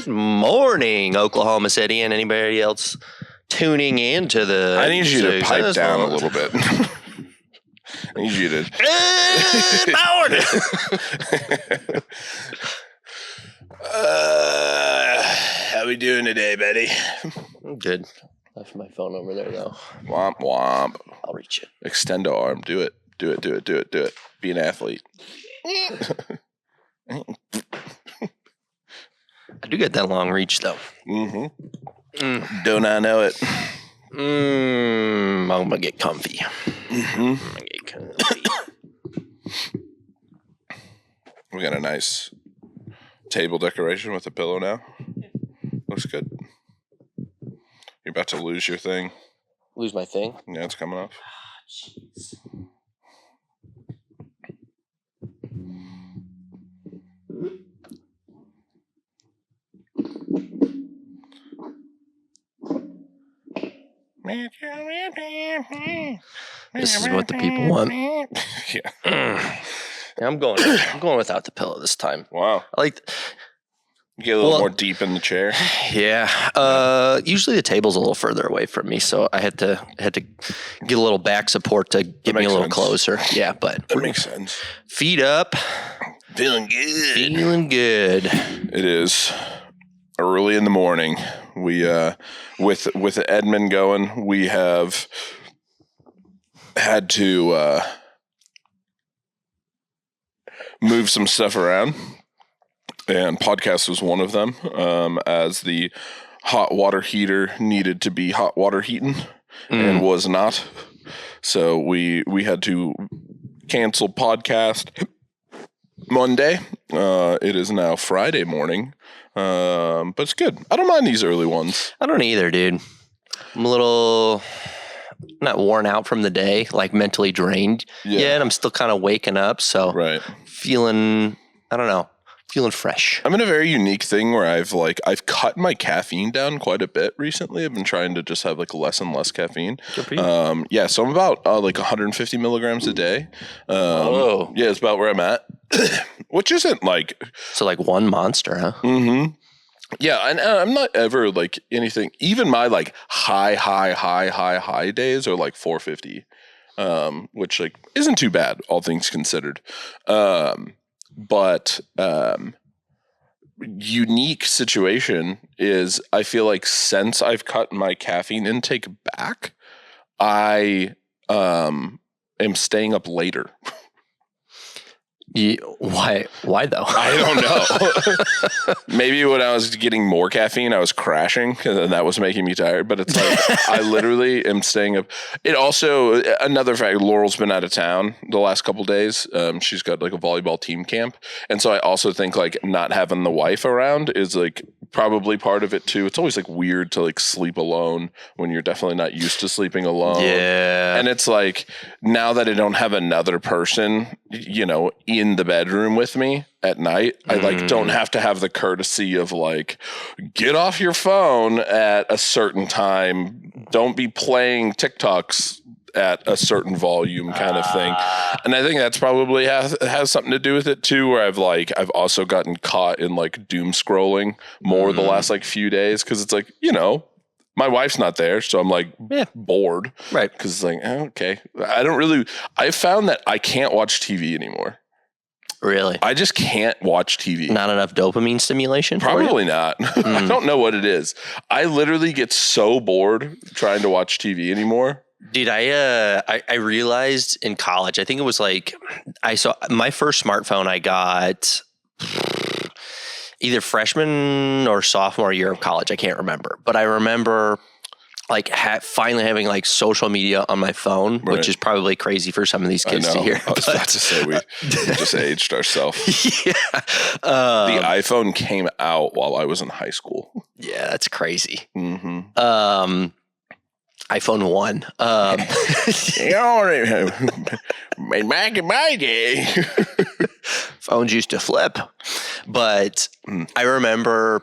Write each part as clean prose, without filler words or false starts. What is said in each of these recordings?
Good morning, Oklahoma City, and anybody else tuning in to the... I need you to pipe down a little bit. I need you to... How we doing today, Betty? I'm good. Left my phone over there, though. Womp, womp. I'll reach it. Extend a arm. Do it. Do it, do it, do it, do it. Be an athlete. I do get that long reach, though. Don't I know it? I'm going to get comfy. I'm gonna get comfy. We got a nice table decoration with a pillow now. Looks good. You're about to lose your thing. Lose my thing? Yeah, it's coming off. Jeez. This is what the people want. Yeah. I'm going without the pillow this time. Wow. I like... You get a little more deep in the chair. Yeah. Usually the table's a little further away from me, so I had to get a little back support to get me a little closer. Yeah, but that makes sense. Feet up. Feeling good. Feeling good. It is early in the morning. We with Edmond going, we have had to move some stuff around. And podcast was one of them, as the hot water heater needed to be hot water heating and was not. So we had to cancel podcast Monday. It is now Friday morning, but it's good. I don't mind these early ones. I don't either, dude. I'm a little not worn out from the day, like mentally drained yet. I'm still kind of waking up, so feeling, I don't know. Feeling fresh. I'm in a very unique thing where I've cut my caffeine down quite a bit recently. I've been trying to just have like less and less caffeine. Good for you. Yeah, so I'm about like 150 milligrams a day. Yeah, it's about where I'm at, which isn't like... So like one Monster, huh? Mm-hmm. Yeah, and I'm not ever like anything, even my like high days are like 450, which like isn't too bad, all things considered. But unique situation is I feel like since I've cut my caffeine intake back, I am staying up later. Why though? I don't know. Maybe when I was getting more caffeine, I was crashing and that was making me tired. But it's like I literally am staying up. It also, another fact, Laurel's been out of town the last couple days. She's got like a volleyball team camp. And so I also think like not having the wife around is like probably part of it too. It's always like weird to like sleep alone when you're definitely not used to sleeping alone. Yeah. And it's like now that I don't have another person, you know, in the bedroom with me at night, I like don't have to have the courtesy of like get off your phone at a certain time, don't be playing TikToks at a certain volume kind of thing. And I think that's probably has something to do with it too, where I've also gotten caught in like doom scrolling more the last like few days, because it's like, you know, my wife's not there, so I'm like bored, right? Because it's like, okay, I found that I can't watch TV anymore. Really? I just can't watch TV. Not enough dopamine stimulation? Probably not. I don't know what it is. I literally get so bored trying to watch TV anymore. Dude, I realized in college, I think it was like, I saw my first smartphone I got either freshman or sophomore year of college. I can't remember. But I remember like finally having like social media on my phone, which is probably crazy for some of these kids to hear. I was about to say we just aged ourselves. Yeah. The iPhone came out while I was in high school. Yeah, that's crazy. Mm-hmm. iPhone 1. Back in my day. Phones used to flip. But I remember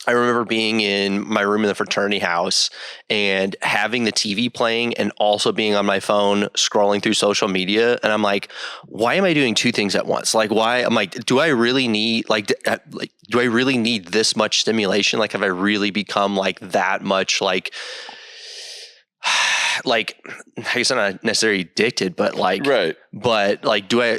I remember being in my room in the fraternity house and having the TV playing and also being on my phone scrolling through social media. And I'm like, why am I doing two things at once? Like, why? I'm like, do I really need do I really need this much stimulation? Like, have I really become like that much like I guess I'm not necessarily addicted, but Right. do I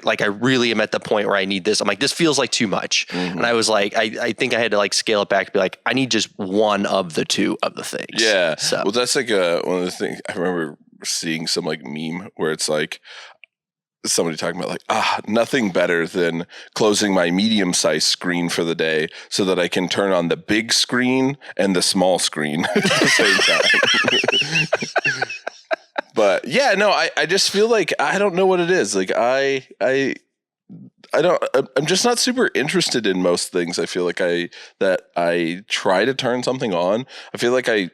I really am at the point where I need this? I'm like, this feels like too much. Mm-hmm. And I was like, I think I had to like scale it back, be like, I need just one of the two of the things. Yeah. So Well, that's like one of the things I remember seeing some like meme where it's like somebody talking about like, nothing better than closing my medium-sized screen for the day so that I can turn on the big screen and the small screen at the same time. But yeah, no, I just feel like I don't know what it is. Like I'm just not super interested in most things. I feel like I try to turn something on. I feel like I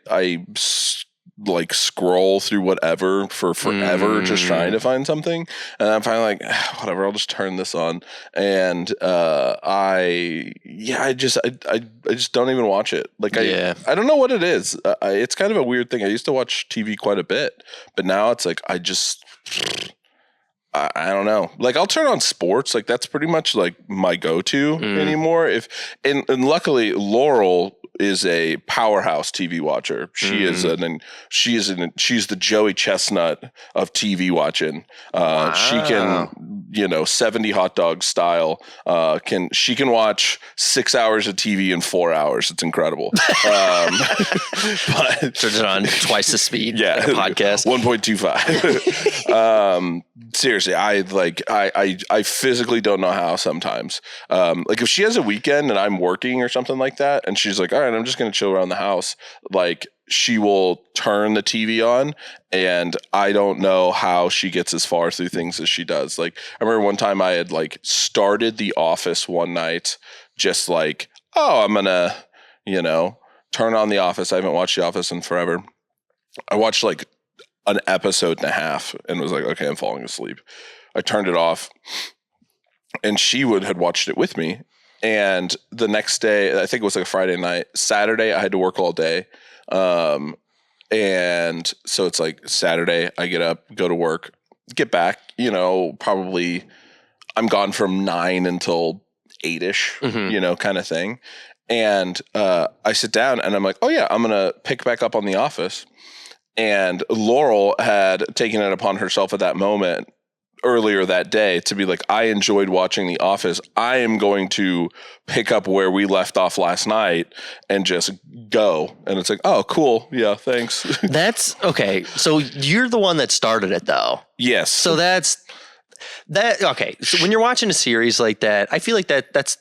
like scroll through whatever for forever just trying to find something, and I'm finally like, whatever, I'll just turn this on. And I just don't even watch it. Like I don't know what it is. It's kind of a weird thing. I used to watch TV quite a bit, but now it's like I don't know. Like I'll turn on sports. Like that's pretty much like my go-to anymore. And luckily Laurel is a powerhouse TV watcher. She's the Joey Chestnut of TV watching. Wow. She can, 70 hot dog style. She can watch 6 hours of TV in 4 hours. It's incredible. But turns it on twice the speed. Yeah, like a podcast 1.25. Seriously, I physically don't know how sometimes. Like if she has a weekend and I'm working or something like that, and she's like, all right, I'm just going to chill around the house. Like she will turn the TV on, and I don't know how she gets as far through things as she does. Like I remember one time I had like started The Office one night, just like, I'm going to, turn on The Office. I haven't watched The Office in forever. I watched like an episode and a half and was like, okay, I'm falling asleep. I turned it off, and she had watched it with me. And the next day, I think it was like a Friday night, Saturday, I had to work all day. And so it's like Saturday, I get up, go to work, get back, probably I'm gone from 9 until 8-ish, kind of thing. And I sit down and I'm like, oh yeah, I'm going to pick back up on The Office. And Laurel had taken it upon herself at that moment earlier that day to be like, I enjoyed watching The Office. I am going to pick up where we left off last night and just go. And it's like, oh, cool. Yeah, thanks. That's okay. So you're the one that started it though. Yes. So that. Okay. So when you're watching a series like that, I feel like that's,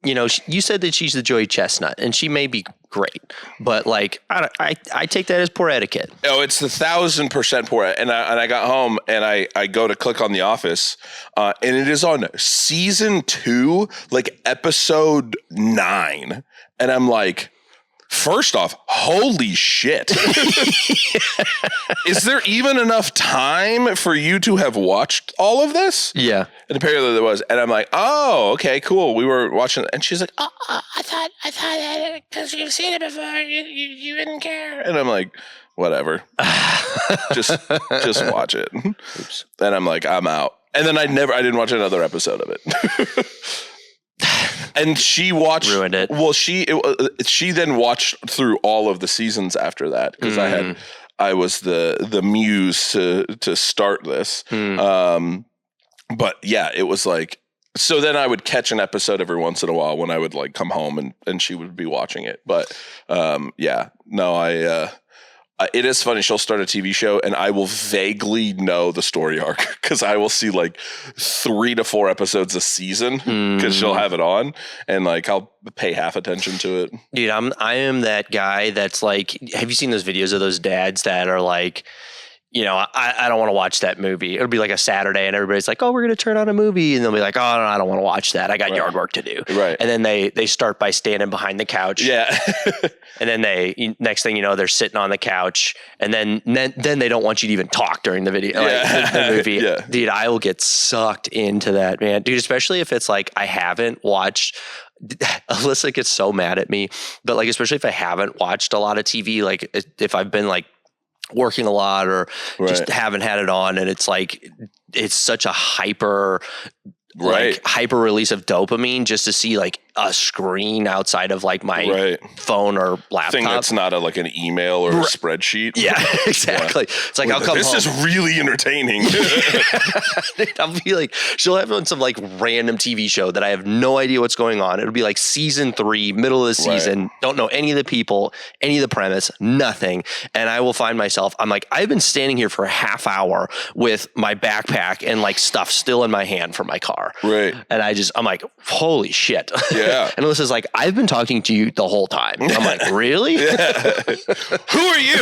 you said that she's the Joey Chestnut, and she may be great, but like I take that as poor etiquette. Oh, it's 1,000% poor. And I got home and I go to click on The Office, and it is on season 2, like episode 9, and I'm like, first off, holy shit. Is there even enough time for you to have watched all of this? Yeah. And apparently there was. And I'm like, oh, okay, cool. We were watching it. And she's like, I thought because you've seen it before, you didn't care. And I'm like, whatever. just watch it. Oops. And I'm like, I'm out. And then I didn't watch another episode of it. And she ruined it. Well, she then watched through all of the seasons after that because I was the muse to start this. But yeah, it was like, so then I would catch an episode every once in a while when I would like come home and she would be watching it. But it is funny. She'll start a TV show and I will vaguely know the story arc because I will see like 3 to 4 episodes a season because she'll have it on and like I'll pay half attention to it. Dude, I am that guy that's like, have you seen those videos of those dads that are like, you know, I don't want to watch that movie. It'll be like a Saturday and everybody's like, oh, we're going to turn on a movie. And they'll be like, oh, no, I don't want to watch that. I got yard work to do. Right. And then they start by standing behind the couch. Yeah. And then next thing you know, they're sitting on the couch, and then they don't want you to even talk during the video, like the movie. Yeah. Dude, I will get sucked into that, man. Dude, especially if it's like I haven't watched. Alyssa gets so mad at me, but like especially if I haven't watched a lot of TV, like if I've been like working a lot or just haven't had it on, and it's like it's such a hyper release of dopamine just to see like a screen outside of like my phone or laptop. Thing that's not like an email or a spreadsheet. Yeah, exactly. Yeah. It's like I'll come home. This is really entertaining. I'll be like, she'll have on some like random TV show that I have no idea what's going on. It'll be like season 3, middle of the season. Don't know any of the people, any of the premise, nothing. And I will find myself, I'm like, I've been standing here for a half hour with my backpack and like stuff still in my hand from my car. Right. And I'm like, holy shit. Yeah. And Alyssa's like, I've been talking to you the whole time. I'm like, really? Yeah. Who are you?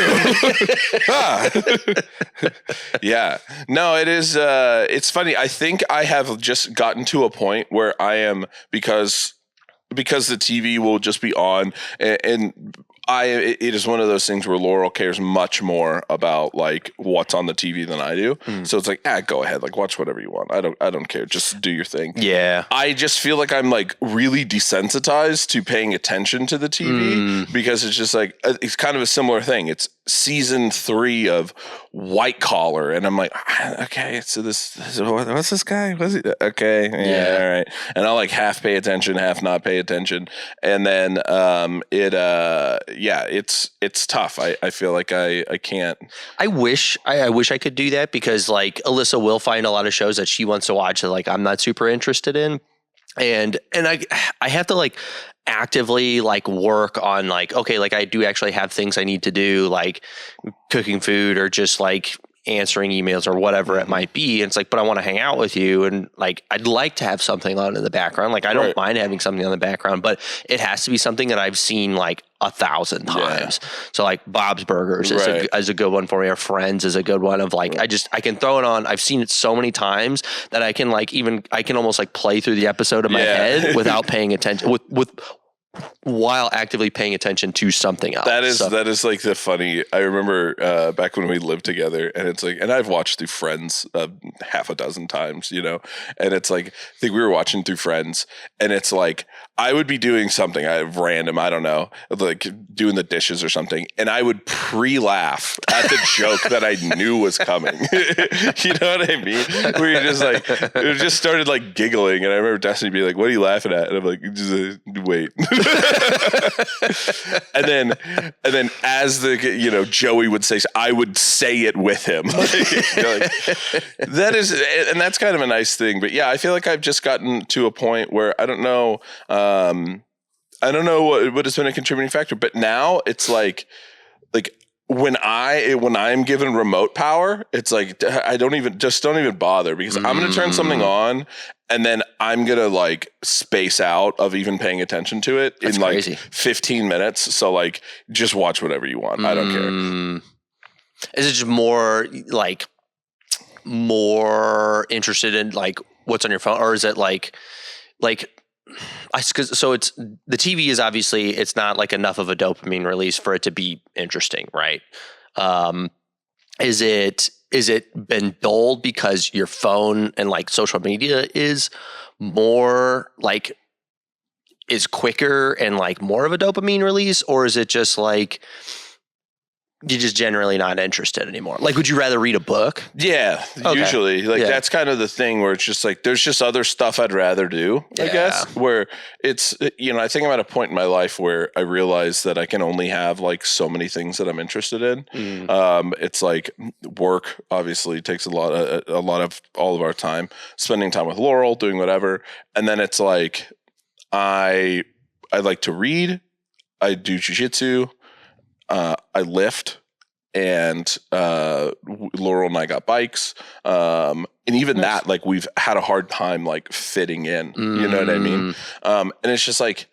Yeah. No, it is. It's funny. I think I have just gotten to a point where I am because the TV will just be on and it is one of those things where Laurel cares much more about like what's on the TV than I do. So it's like, go ahead, like watch whatever you want. I don't care. Just do your thing. Yeah. I just feel like I'm like really desensitized to paying attention to the TV because it's just like, it's kind of a similar thing. It's season 3 of White Collar. And I'm like, okay, so what's this guy? What's he? Okay. Yeah. All right. And I'll like half pay attention, half not pay attention. And then, it's tough. I feel like I can't. I wish I could do that because like Alyssa will find a lot of shows that she wants to watch that like I'm not super interested in. And I have to like actively like work on like, okay, like I do actually have things I need to do, like cooking food or just like answering emails or whatever it might be. And it's like, but I want to hang out with you. And like, I'd like to have something on in the background. Like I don't mind having something on the background, but it has to be something that I've seen like 1,000 times. So like Bob's Burgers is a good one for me, or Friends is a good one of like, I can throw it on. I've seen it so many times that I can like, I can almost like play through the episode in my head without paying attention while actively paying attention to something else. That is like the funny. I remember back when we lived together, and it's like, and I've watched through Friends half a dozen times, you know, and it's like, I think we were watching through Friends, and it's like I would be doing something random, I don't know, like doing the dishes or something, and I would pre-laugh at the joke that I knew was coming. You know what I mean? Where you're just like, it just started like giggling, and I remember Destiny being like, "What are you laughing at?" And I'm like, just wait. and then as the Joey would say, I would say it with him. That is, and that's kind of a nice thing. But yeah, I feel like I've just gotten to a point where I don't know what has been a contributing factor, but now it's like when I'm given remote power, it's like I don't even bother, because I'm going to turn something on and then I'm going to like space out of even paying attention to it. That's in like crazy. 15 minutes. So like, just watch whatever you want. I don't care. Is it just more interested in like what's on your phone, or is it like so it's the TV is obviously, it's not like enough of a dopamine release for it to be interesting, right? Is it been dulled because your phone and like social media is more like is quicker and like more of a dopamine release, or is it just like you're just generally not interested anymore? Like, would you rather read a book? Yeah, okay. Usually. Like, that's kind of the thing where it's just like, there's just other stuff I'd rather do, I guess, where it's, I think I'm at a point in my life where I realize that I can only have like so many things that I'm interested in. It's like work obviously takes a lot of all of our time, spending time with Laurel, doing whatever. And then it's like, I like to read, I do jiu-jitsu, I lift, and Laurel and I got bikes. And even that, like, we've had a hard time like fitting in, you know what I mean? And it's just like,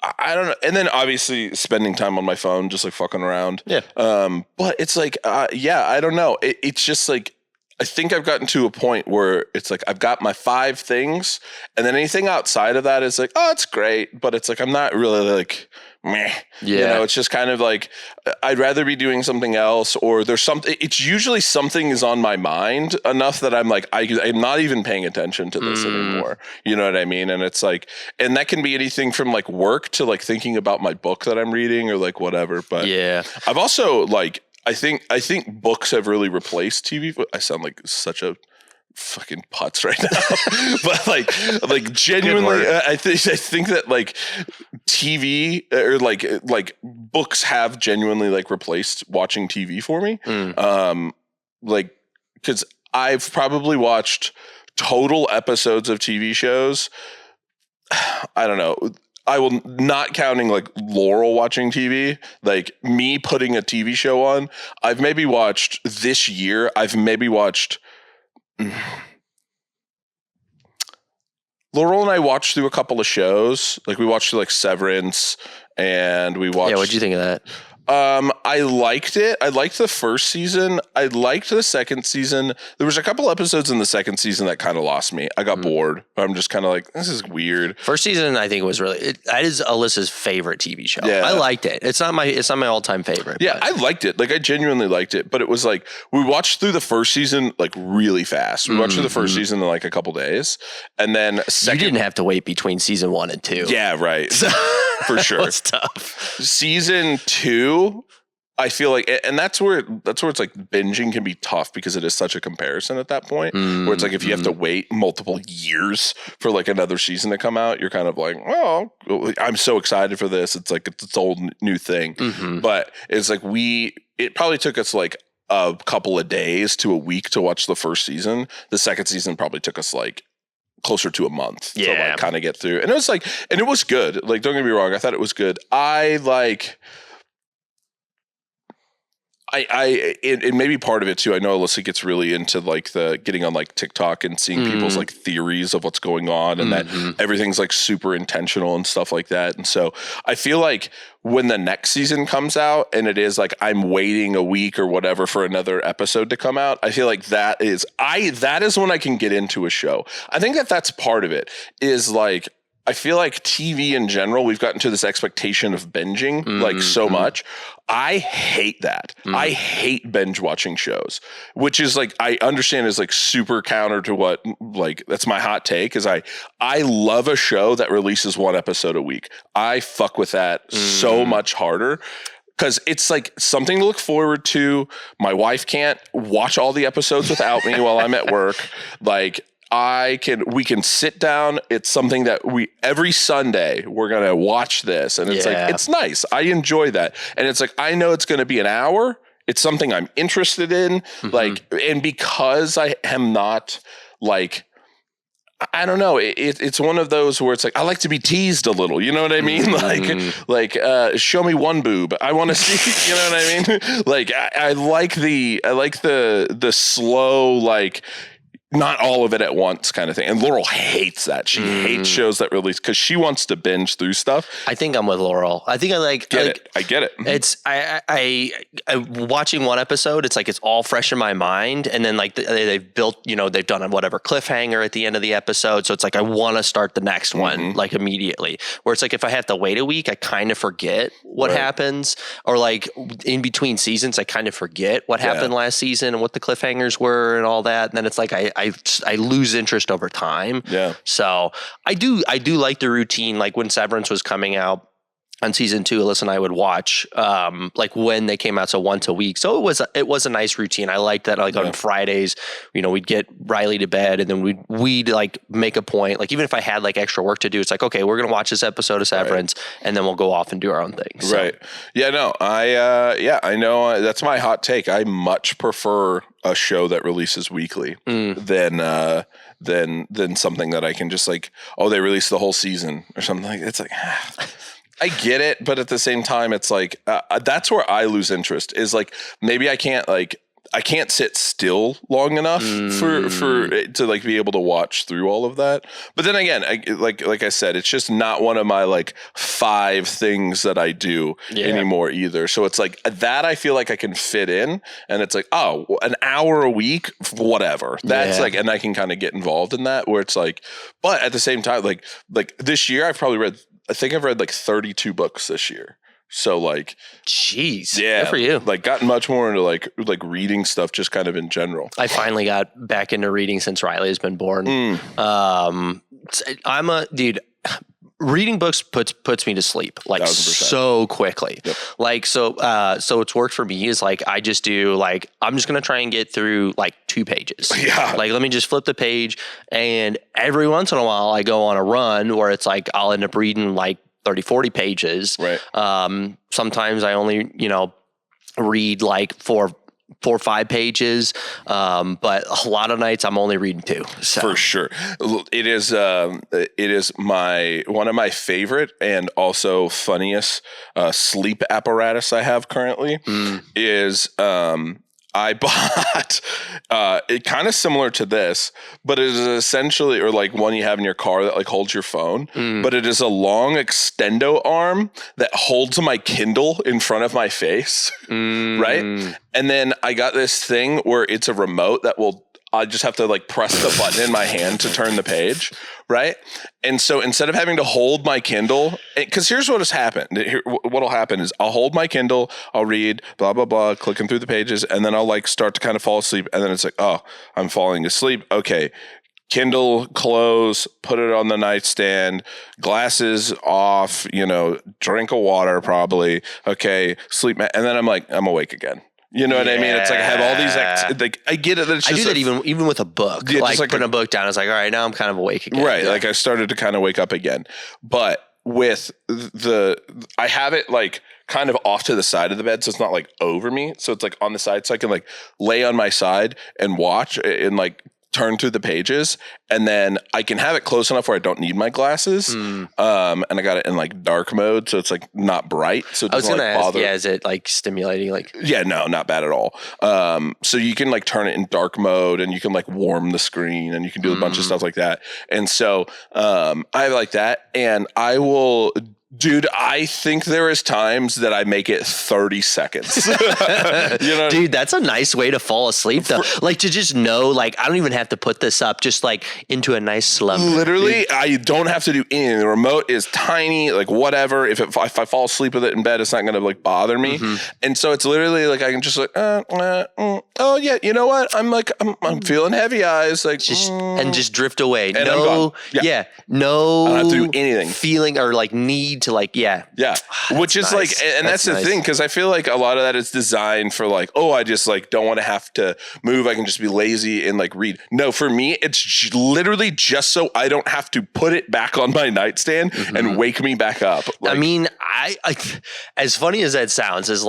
I don't know. And then obviously spending time on my phone, just like fucking around. Yeah. But it's like, I don't know. It's just like, I think I've gotten to a point where it's like I've got my 5 things, and then anything outside of that is like, oh, it's great, but it's like I'm not really like meh. Yeah. You know, it's just kind of like I'd rather be doing something else, or there's something. It's usually something is on my mind enough that I'm like I'm not even paying attention to this anymore. You know what I mean? And it's like, and that can be anything from like work to like thinking about my book that I'm reading or like whatever. But yeah, I've also like. I think books have really replaced TV. I sound like such a fucking putz right now, but like genuinely, I think that like TV or like books have genuinely like replaced watching TV for me. Like because I've probably watched total episodes of TV shows. I don't know. I will not counting like Laurel watching TV, like me putting a TV show on. I've maybe watched this year. Laurel and I watched through a couple of shows. Like we watched through like Severance, and we watched. Yeah, what'd you think of that? I liked it. I liked the first season. I liked the second season. There was a couple episodes in the second season that kind of lost me. I got bored. I'm just kind of like, this is weird. First season, I think was really. That is Alyssa's favorite TV show. Yeah. I liked it. It's not my all time favorite. Yeah, but. I liked it. Like I genuinely liked it. But it was like we watched through the first season like really fast. We watched through the first season in like a couple days, and then second. You didn't have to wait between season 1 and 2. Yeah, right. For sure. It's tough. Season 2, I feel like, and that's where it's like binging can be tough because it is such a comparison at that point. Where it's like if you have to wait multiple years for like another season to come out, you're kind of like, well, I'm so excited for this. It's like it's its old new thing. But it's like it probably took us like a couple of days to a week to watch the first season. The second season probably took us like closer to a month to like kind of get through. And it was like, and it was good. Like, don't get me wrong. I thought it was good. And maybe part of it too. I know Alyssa gets really into like the getting on like TikTok and seeing people's like theories of what's going on and that everything's like super intentional and stuff like that. And so I feel like when the next season comes out and it is like I'm waiting a week or whatever for another episode to come out, I feel like that is when I can get into a show. I think that's part of it is like I feel like TV in general, we've gotten to this expectation of binging like so much. I hate that. I hate binge watching shows, which is like, I understand is like super counter to what, like, that's my hot take is I love a show that releases 1 episode a week. I fuck with that so much harder. Because it's like something to look forward to. My wife can't watch all the episodes without me while I'm at work. Like, we can sit down. It's something that every Sunday we're going to watch this. And it's like, it's nice. I enjoy that. And it's like, I know it's going to be an hour. It's something I'm interested in. Like, and because I am not like, I don't know. It's one of those where it's like, I like to be teased a little, you know what I mean? Like, show me one boob. I want to see, you know what I mean? Like, I like the slow, like, not all of it at once kind of thing. And Laurel hates that. She hates shows that release because she wants to binge through stuff. I think I'm with Laurel. I think I get it. I get it. It's I watching one episode. It's like it's all fresh in my mind, and then like they've built, they've done a whatever cliffhanger at the end of the episode. So it's like I want to start the next one like immediately. Where it's like if I have to wait a week, I kind of forget what happens, or like in between seasons, I kind of forget what happened last season and what the cliffhangers were and all that. And then it's like I lose interest over time. Yeah. So I do like the routine. Like when Severance was coming out on season 2, Alyssa and I would watch like when they came out, so once a week. So it was a nice routine. I liked that. Like on Fridays, we'd get Riley to bed, and then we'd like make a point. Like even if I had like extra work to do, it's like, okay, we're gonna watch this episode of Severance, and then we'll go off and do our own thing. So. Right. Yeah. No. I know that's my hot take. I much prefer a show that releases weekly than something that I can just like, oh, they released the whole season or something like. It's like. I get it, but at the same time, it's like that's where I lose interest. Is like maybe I can't like I can't sit still long enough for it to like be able to watch through all of that. But then again, like I said, it's just not one of my like 5 things that I do anymore either. So it's like that I feel like I can fit in, and it's like, oh, an hour a week, whatever. That's like, and I can kind of get involved in that where it's like, but at the same time, like this year I think I've read like 32 books this year. So like, jeez, yeah, good for you. Like gotten much more into like reading stuff just kind of in general. I finally got back into reading since Riley has been born. I'm a dude. Reading books puts me to sleep like 1000%. So quickly. Yep. Like so what's worked for me is like I just do like I'm just gonna try and get through like 2 pages. Yeah. Like let me just flip the page, and every once in a while I go on a run where it's like I'll end up reading like 30, 40 pages. Right. Sometimes I only, read like 4 or 5 pages. But a lot of nights I'm only reading 2. So. For sure. It is one of my favorite and also funniest sleep apparatus I have currently is I bought it kind of similar to this, but it is essentially, or like one you have in your car that like holds your phone, but it is a long extendo arm that holds my Kindle in front of my face, right? And then I got this thing where it's a remote that I just have to like press the button in my hand to turn the page, right? And so instead of having to hold my Kindle, because here's what has happened. What'll happen is I'll hold my Kindle, I'll read, blah, blah, blah, clicking through the pages, and then I'll like start to kind of fall asleep. And then it's like, oh, I'm falling asleep. Okay. Kindle close, put it on the nightstand, glasses off, drink of water probably. Okay. Sleep. And then I'm awake again. You know what I mean? It's like I have all these like I get it. That it's just I do that even with a book. Yeah, like putting a book down, it's like, all right, now I'm kind of awake again. Right. Yeah. Like I started to kind of wake up again. But with I have it like kind of off to the side of the bed, so it's not like over me. So it's like on the side, so I can like lay on my side and watch and like turn through the pages, and then I can have it close enough where I don't need my glasses. And I got it in like dark mode, so it's like not bright. So it doesn't like bother. Is it like stimulating? Like, yeah, no, not bad at all. So you can like turn it in dark mode, and you can like warm the screen, and you can do a bunch of stuff like that. And so I like that, and I will. Dude, I think there is times that I make it 30 seconds. Dude, that's a nice way to fall asleep though. Like to just know, like, I don't even have to put this up, just like into a nice slumber. Literally, I don't have to do anything. The remote is tiny, like whatever. If I fall asleep with it in bed, it's not going to like bother me. And so it's literally like, I can just like, oh yeah, you know what? I'm feeling heavy eyes. Like, and just drift away. And no, no. I don't have to do anything. Feeling or like need to like, which is nice. Like, and that's the thing, because I feel like a lot of that is designed for like, oh, I just like don't want to have to move. I can just be lazy and like read. No, for me, it's literally just so I don't have to put it back on my nightstand and wake me back up. Like, I mean, I as funny as that sounds, as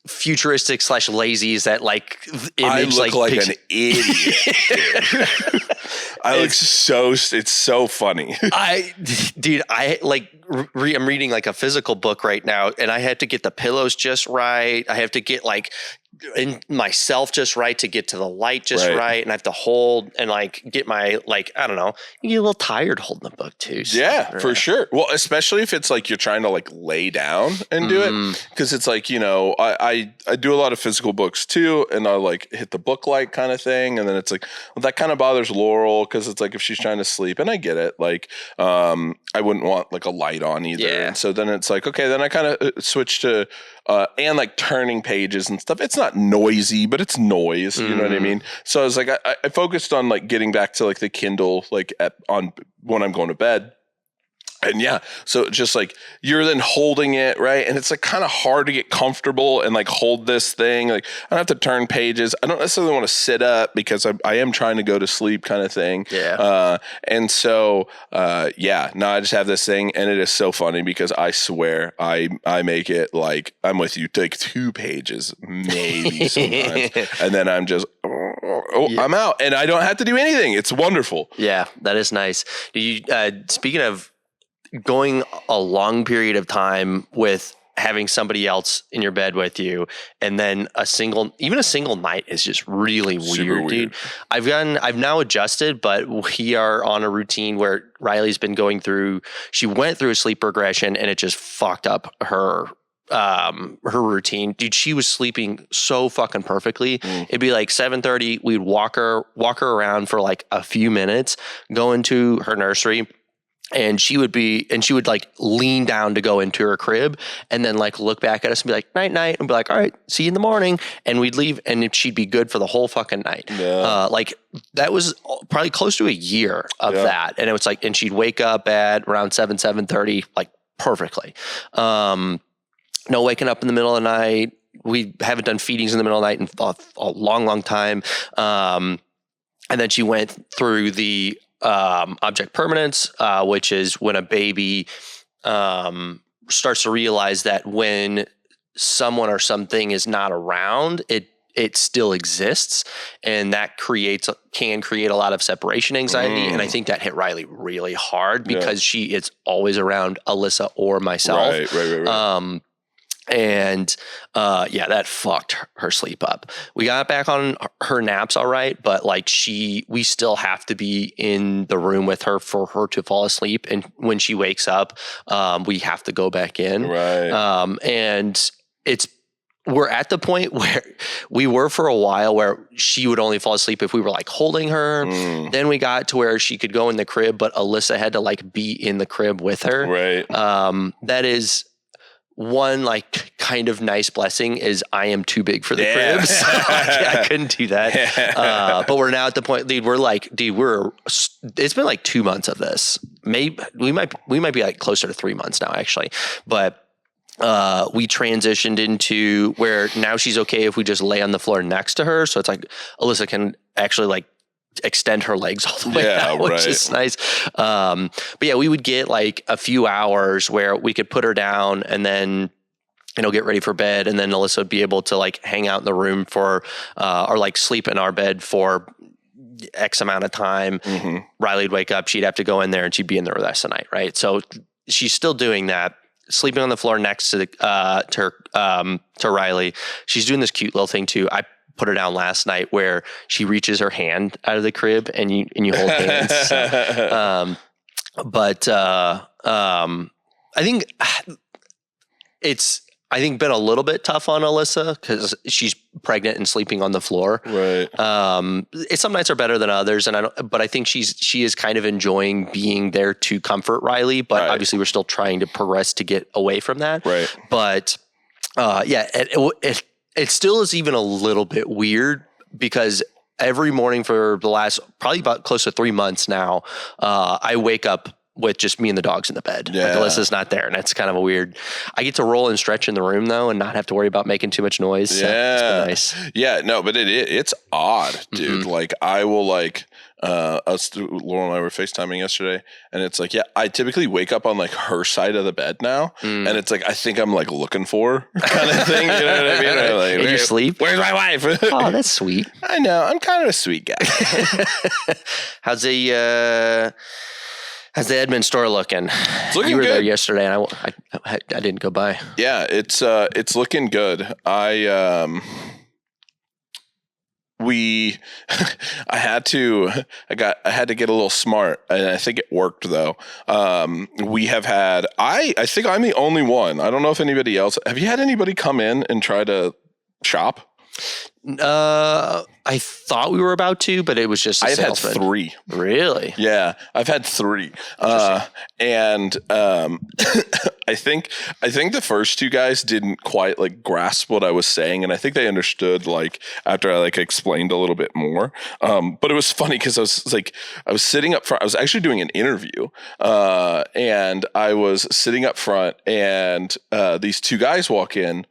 futuristic / lazy as that like image, I look like an idiot. I look it's so funny. I'm reading like a physical book right now, and I have to get the pillows just right. I have to get like in myself just right to get to the light just right. And I have to hold and like get my, like, I don't know, you get a little tired holding the book too. So, for sure. Well, especially if it's like you're trying to like lay down and do it. Cause it's like, I do a lot of physical books too. And I like hit the book light kind of thing. And then it's like, well, that kind of bothers Laurel. Cause it's like, if she's trying to sleep, and I get it. Like, I wouldn't want like a light on either. Yeah. And so then it's like, okay, then I kind of switch to, and like turning pages and stuff. It's not noisy, but it's noise. You know what I mean? So I was like, I focused on like getting back to like the Kindle, like on when I'm going to bed. And yeah, so just like you're then holding it, right? And it's like kind of hard to get comfortable and like hold this thing. Like I don't have to turn pages. I don't necessarily want to sit up because I am trying to go to sleep kind of thing. Yeah. And so, I just have this thing, and it is so funny because I swear I make it like I'm with you, take 2 pages, maybe sometimes. And then I'm just, I'm out, and I don't have to do anything. It's wonderful. Yeah, that is nice. Do you, speaking of going a long period of time with having somebody else in your bed with you, and then even a single night is just really weird, dude. I've now adjusted, but we are on a routine where Riley's been she went through a sleep regression, and it just fucked up her routine. Dude, she was sleeping so fucking perfectly. It'd be like 7:30. We'd walk her around for like a few minutes, go into her nursery, and she would like lean down to go into her crib, and then like look back at us and be like, night, night, and be like, all right, see you in the morning. And we'd leave, and she'd be good for the whole fucking night. Yeah. Like that was probably close to a year of that. And it was like, and she'd wake up at around 7:30, like perfectly. No waking up in the middle of the night. We haven't done feedings in the middle of the night in a long, long time. And then she went through the object permanence, which is when a baby starts to realize that when someone or something is not around, it still exists, and that can create a lot of separation anxiety. And I think that hit Riley really hard because she is always around Alyssa or myself. Right. And that fucked her sleep up. We got back on her naps all right, but like we still have to be in the room with her for her to fall asleep. And when she wakes up, we have to go back in. Right. And we're at the point where we were for a while where she would only fall asleep if we were like holding her. Then we got to where she could go in the crib, but Alyssa had to like be in the crib with her. Right. That is one like kind of nice blessing is I am too big for the crib. So I couldn't do that. But we're now at the point, dude, it's been like 2 months of this. Maybe we might be like closer to 3 months now actually. But we transitioned into where now she's okay if we just lay on the floor next to her. So it's like Alyssa can actually like extend her legs all the way out, which is nice. But yeah, we would get like a few hours where we could put her down and then, get ready for bed. And then Alyssa would be able to like hang out in the room for, or like sleep in our bed for X amount of time. Riley'd wake up, she'd have to go in there and she'd be in there the rest of the night. Right. So she's still doing that, sleeping on the floor next to to Riley. She's doing this cute little thing too. I put her down last night where she reaches her hand out of the crib and you hold hands. So, I think it's been a little bit tough on Alyssa because she's pregnant and sleeping on the floor. Right. Some nights are better than others, but I think she is kind of enjoying being there to comfort Riley. But obviously, we're still trying to progress to get away from that. Right. But it still is even a little bit weird because every morning for the last probably about close to 3 months now, I wake up with just me and the dogs in the bed. Yeah. Like Alyssa's not there, and that's kind of a weird. I get to roll and stretch in the room though, and not have to worry about making too much noise. So it's been nice. Yeah, no, but it's odd, dude. Like I will like Laura and I were FaceTiming yesterday, and it's like, I typically wake up on like her side of the bed now, and it's like I think I'm like looking for her kind of thing. You know what I mean? Like, in your sleep? Where's my wife? Oh, that's sweet. I know. I'm kind of a sweet guy. How's the Edmond store looking? It's looking good. You were there yesterday, and I didn't go by. Yeah, it's looking good. I had to get a little smart, and I think it worked though. We have had I think I'm the only one. I don't know if anybody else. Have you had anybody come in and try to shop? I thought we were about to, but it was just I've had 3. Really? Yeah, I've had 3. And I think the first 2 guys didn't quite like grasp what I was saying, and I think they understood like after I like explained a little bit more. But it was funny because I was sitting up front. I was actually doing an interview, and I was sitting up front, and these 2 guys walk in.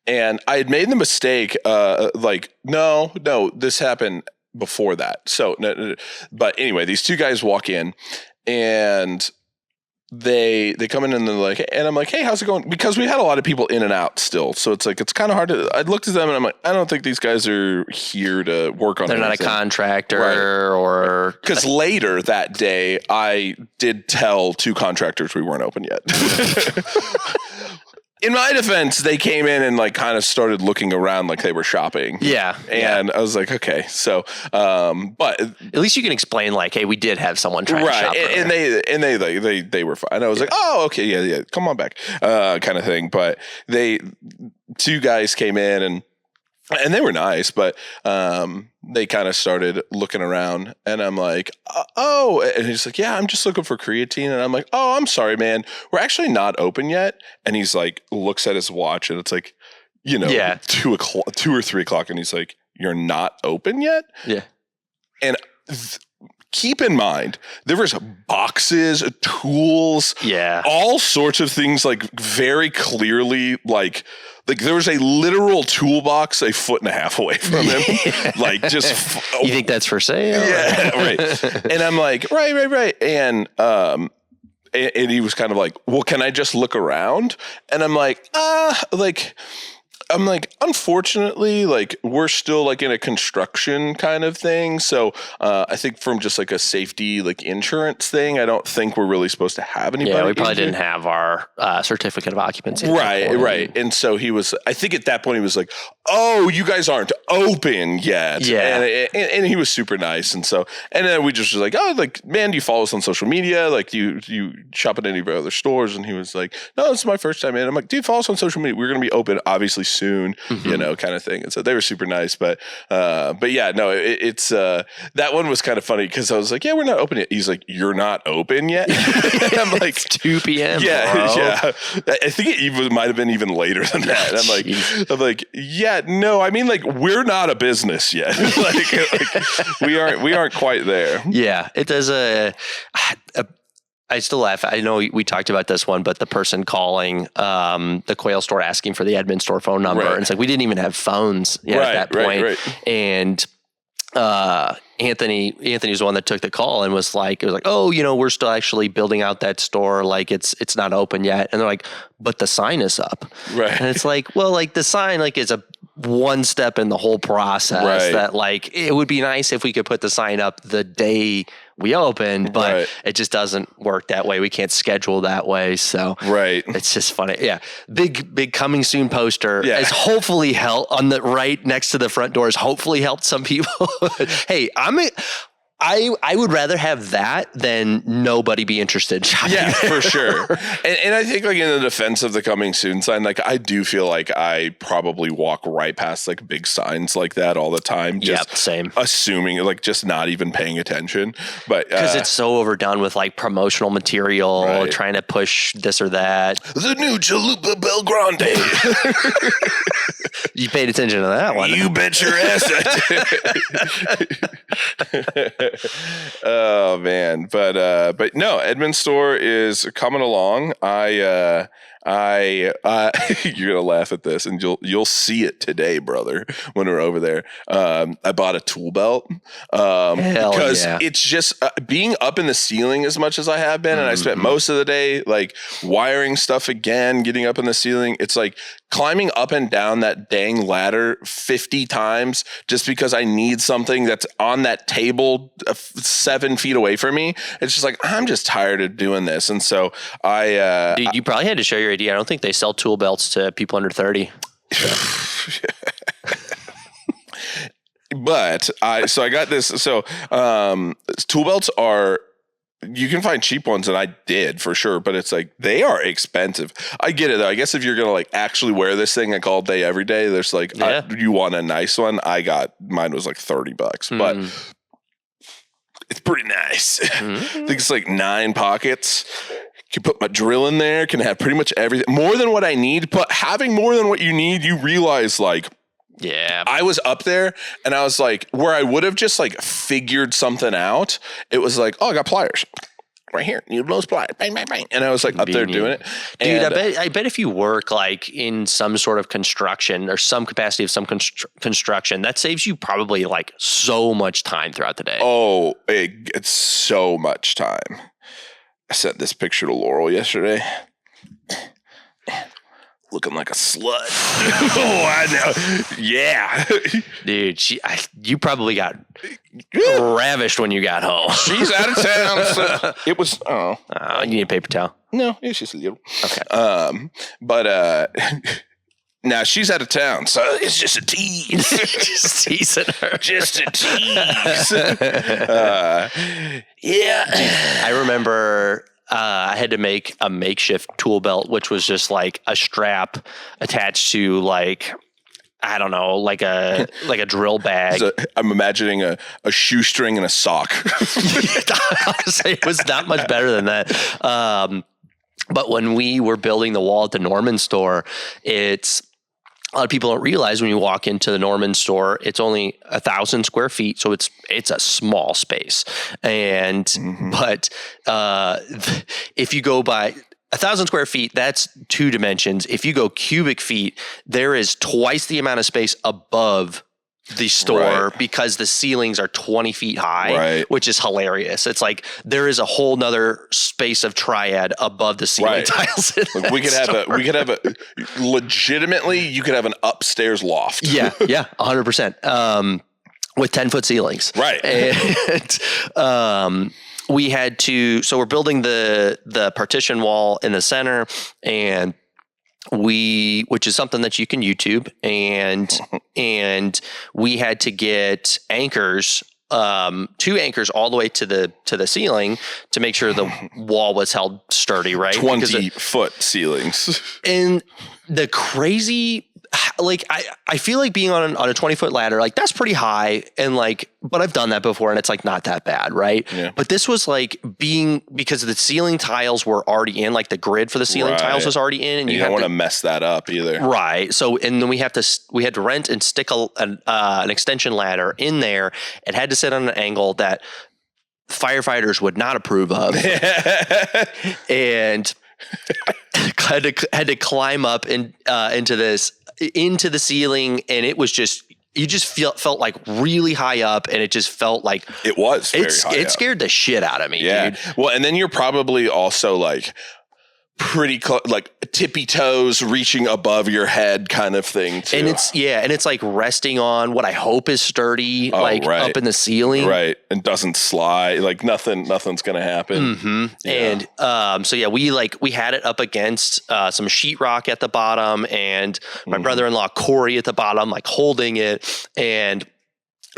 And I had made the mistake, no, this happened before that. So, no, but anyway, these 2 guys walk in, and they come in and they're like, and I'm like, hey, how's it going? Because we had a lot of people in and out still, so it's like it's kind of hard to. I looked at them and I'm like, I don't think these guys are here to work on. They're anything. Not a contractor, or because later that day I did tell 2 contractors we weren't open yet. in my defense, they came in and like kind of started looking around like they were shopping. Yeah. And I was like, okay, so, but at least you can explain like, hey, we did have someone trying to shop. And they were fine. I was like, oh, okay, yeah, come on back, kind of thing. But two guys came in and they were nice, but they kind of started looking around, and I'm like, oh, and he's like, yeah, I'm just looking for creatine, and I'm like, oh, I'm sorry, man, we're actually not open yet. And he's like, looks at his watch, and it's like, 2 or 3 o'clock, and he's like, you're not open yet? Yeah. And keep in mind, there was boxes, tools, all sorts of things, like very clearly, like there was a literal toolbox 1.5 foot away from him. Like just, you think that's for sale? Yeah, right. And I'm like, right. And he was kind of like, well, can I just look around? And I'm like, unfortunately, like we're still like in a construction kind of thing. So I think from just like a safety, like insurance thing, I don't think we're really supposed to have anybody. Yeah, we probably didn't have our certificate of occupancy. Right. And so I think at that point he was like, oh, you guys aren't open yet. Yeah. And he was super nice. And then we just was like, oh, like, man, do you follow us on social media? Like, do you shop at any of our other stores? And he was like, no, this is my first time in. I'm like, do you follow us on social media? We're going to be open obviously soon, kind of thing. And so they were super nice. But yeah, no, it's that one was kind of funny because I was like, yeah, we're not open yet. He's like, you're not open yet? And I'm like, it's 2 p.m. Yeah, bro. yeah. I think it might have been even later than that. And I'm like, yeah, no, I mean, like, we're not a business yet. like we aren't quite there. Yeah, it does I still laugh. I know we talked about this one, but the person calling the Quail store asking for the Edmond store phone number, and it's like we didn't even have phones at that point. Right. And Anthony was the one that took the call and was like, oh, we're still actually building out that store. Like it's not open yet. And they're like, but the sign is up. Right. And it's like, well, like the sign like is a one step in the whole process that like, it would be nice if we could put the sign up the day we opened, but it just doesn't work that way. We can't schedule that way. So it's just funny. Yeah. Big coming soon poster is hopefully helped on the right next to the front doors. Hopefully helped some people. Hey, I would rather have that than nobody be interested in shopping. Yeah, for sure. And I think like in the defense of the coming soon sign, like I do feel like I probably walk right past like big signs like that all the time. Just same. Assuming like just not even paying attention. But because it's so overdone with like promotional material, trying to push this or that. The new Chalupa Belgrande. You paid attention to that one. You bet your ass I did. Oh man, but no, Edmond store is coming along. You're gonna laugh at this, and you'll see it today, brother, when we're over there. I bought a tool belt because it's just being up in the ceiling as much as I have been, and I spent most of the day like wiring stuff again, getting up in the ceiling. It's like climbing up and down that dang ladder 50 times just because I need something that's on that table 7 feet away from me. It's just like, I'm just tired of doing this. And so dude, you probably had to show your ID. I don't think they sell tool belts to people under 30. But I got this. So tool belts you can find cheap ones, and I did for sure, but it's like they are expensive. I get it though. I guess if you're gonna like actually wear this thing like all day every day, there's like you want a nice one. Mine was like $30, but it's pretty nice. I think it's like 9 pockets. Can put my drill in there. Can have pretty much everything, more than what I need. But having more than what you need, you realize like. Yeah, I was up there and I was like, where I would have just like figured something out. It was like, oh, I got pliers right here. You blow pliers, bang, bang, bang. And I was like up there doing it. Dude, I bet if you work like in some sort of construction or some capacity of some construction, that saves you probably like so much time throughout the day. Oh, it's so much time. I sent this picture to Laurel yesterday. Looking like a slut. Oh, I know. Yeah. Dude, you probably got ravished when you got home. She's out of town. So it was, you need a paper towel? No, it's just a little. Okay. But now she's out of town, so it's just a tease. Just teasing her. Just a tease. Yeah. I remember I had to make a makeshift tool belt, which was just like a strap attached to like, I don't know, like a drill bag. So I'm imagining a shoestring and a sock. Honestly, it was not much better than that. But when we were building the wall at the Norman store, a lot of people don't realize when you walk into the Norman store, it's only 1,000 square feet, so it's a small space. And but if you go by 1,000 square feet, that's 2 dimensions. If you go cubic feet, there is twice the amount of space above the store because the ceilings are 20 feet high, which is hilarious. It's like there is a whole nother space of triad above the ceiling tiles. Like we could have a legitimately, you could have an upstairs loft. Yeah, 100%. With 10-foot ceilings. Right. And we had to, so we're building the partition wall in the center, and which is something that you can YouTube, and we had to get anchors, 2 anchors all the way to the ceiling to make sure the wall was held sturdy, right? 20-foot ceilings. And the crazy, like I feel like being on a 20-foot ladder, like that's pretty high, and like, but I've done that before and it's like not that bad, right? Yeah. But this was like because the ceiling tiles were already in, like the grid for the ceiling tiles was already in, and you don't want to mess that up either, right? So, and then we had to rent and stick an extension ladder in there. It had to sit on an angle that firefighters would not approve of, and had to climb up into the ceiling, and it was just, you just felt like really high up, and it just felt like it was very high it scared the shit out of me, dude. Well, and then you're probably also like pretty close, like tippy toes reaching above your head kind of thing too. And it's like resting on what I hope is sturdy, up in the ceiling, right? And doesn't slide, like nothing's gonna happen. And we had it up against some sheetrock at the bottom, and my brother-in-law Corey at the bottom, like holding it, and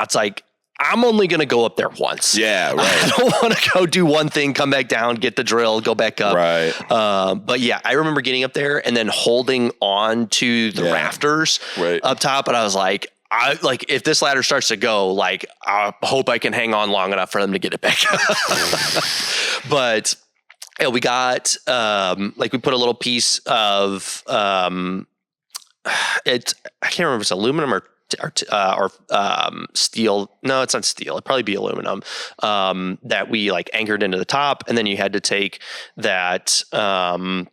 it's like, I'm only going to go up there once. Yeah, right. I don't want to go do one thing, come back down, get the drill, go back up. Right. But yeah, I remember getting up there and then holding on to the rafters up top. And I was like, if this ladder starts to go, like, I hope I can hang on long enough for them to get it back up. But we got, we put a little piece of, I can't remember if it's aluminum or steel. No, it's not steel. It'd probably be aluminum, that we like anchored into the top. And then you had to take that, why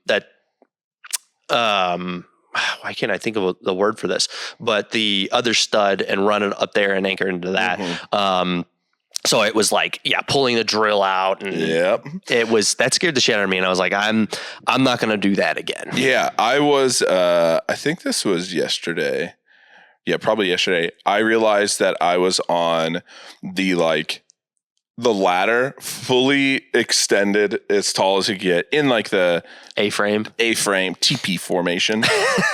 can't I think of the word for this, but the other stud, and run it up there and anchor into that. So it was like, pulling the drill out, and that scared the shit out of me. And I was like, I'm not going to do that again. Yeah. I was, I think this was yesterday. Yeah, probably yesterday. I realized that I was on the ladder fully extended as tall as you get in like the A-frame TP formation.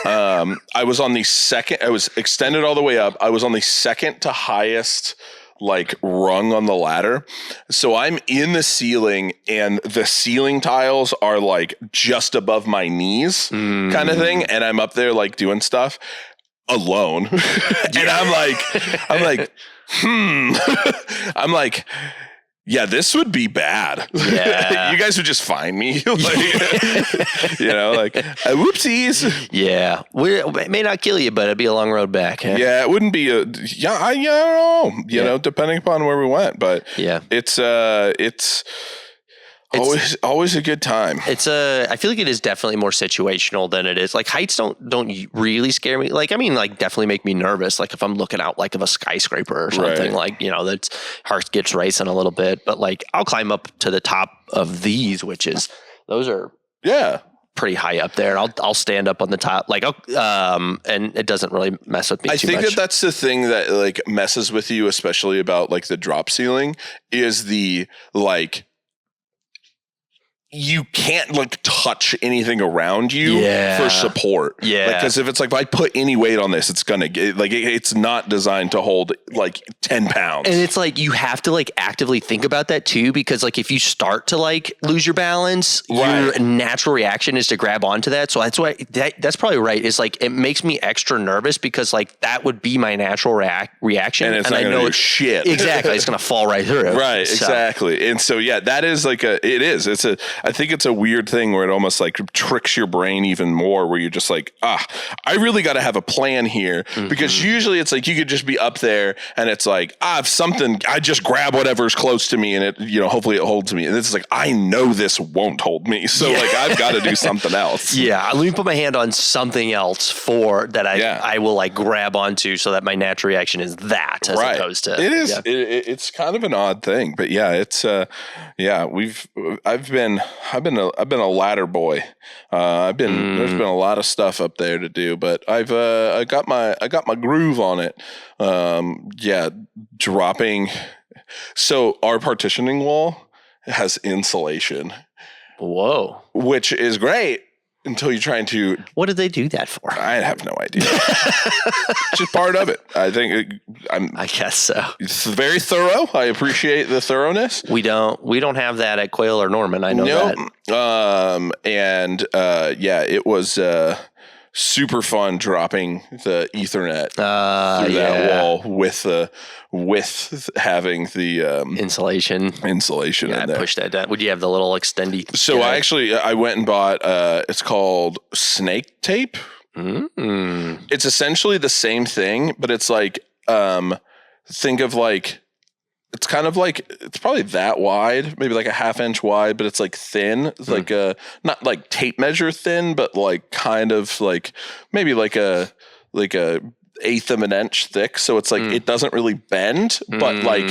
I was on the second, I was extended all the way up. I was on the second to highest like rung on the ladder. So I'm in the ceiling, and the ceiling tiles are like just above my knees kind of thing. And I'm up there like doing stuff alone. And I'm like, I'm like, yeah, this would be bad. Yeah. You guys would just find me. Whoopsies. Yeah. It may not kill you, but it'd be a long road back. Huh? Yeah, it wouldn't be I don't know, you know, depending upon where we went, but it's always a good time. I feel like it is definitely more situational than it is. Like heights don't really scare me. Like, I mean, like definitely make me nervous. Like if I'm looking out like of a skyscraper or something, like, you know, that's heart gets racing a little bit, but like I'll climb up to the top of these, those are pretty high up there. I'll stand up on the top, like, and it doesn't really mess with me too much. I think that's the thing that like messes with you, especially about like the drop ceiling, is the like you can't like touch anything around you for support. Yeah. Because if it's like, if I put any weight on this, it's going to get like, it's not designed to hold like 10 pounds. And it's like, you have to like actively think about that too, because like if you start to like lose your balance, your natural reaction is to grab onto that. So that's why that's probably right. Is like, it makes me extra nervous because like that would be my natural reaction. And it's not going to do shit. Exactly. It's going to fall right through. Right. So. Exactly. And so, yeah, that is like I think it's a weird thing where it almost like tricks your brain even more, where you're just like, I really got to have a plan here, because usually it's like you could just be up there and it's like, I just grab whatever's close to me and it, you know, hopefully it holds me. And it's like, I know this won't hold me. So like, I've got to do something else. Yeah. Let me put my hand on something else I will like grab onto, so that my natural reaction is that, as opposed to it is. Yeah. It's kind of an odd thing, but yeah, it's I've been a ladder boy. There's been a lot of stuff up there to do, but I got my groove on it. Dropping. So our partitioning wall has insulation. Whoa. Which is great until you're trying to. What did they do that for? I have no idea. Just part of it. I think I guess so. It's very thorough. I appreciate the thoroughness. We don't have that at Quail or Norman. I know that. It was super fun dropping the Ethernet through that wall with having the insulation in there. Push that down. Would you have the little extendy? So I went and bought it's called snake tape. It's essentially the same thing, but it's like think of like, it's kind of like, it's probably that wide, maybe like a ½ inch wide, but it's like thin. It's like not like tape measure thin, but like kind of like maybe like a 1/8 of an inch thick. So it's like, it doesn't really bend, but like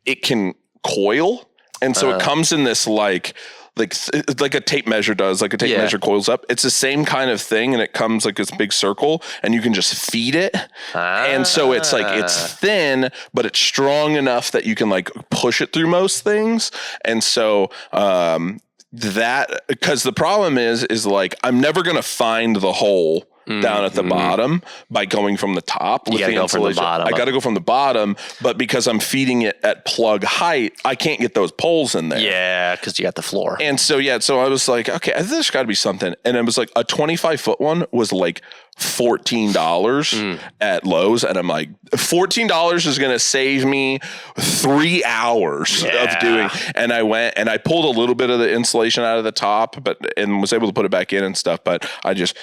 it can coil. And so it comes in this like a tape measure does, like a tape measure coils up. It's the same kind of thing, and it comes like this big circle, and you can just feed it. And so it's like, it's thin, but it's strong enough that you can like push it through most things. And so because the problem is like, I'm never going to find the hole down at the bottom by going from the top. You gotta go from the bottom. I got to go from the bottom, but because I'm feeding it at plug height, I can't get those poles in there. Yeah, because you got the floor. And so I was like, okay, there's got to be something. And it was like a 25-foot one was like $14 at Lowe's, and I'm like, $14 is going to save me 3 hours of doing. And I went and I pulled a little bit of the insulation out of the top, and was able to put it back in and stuff. But I just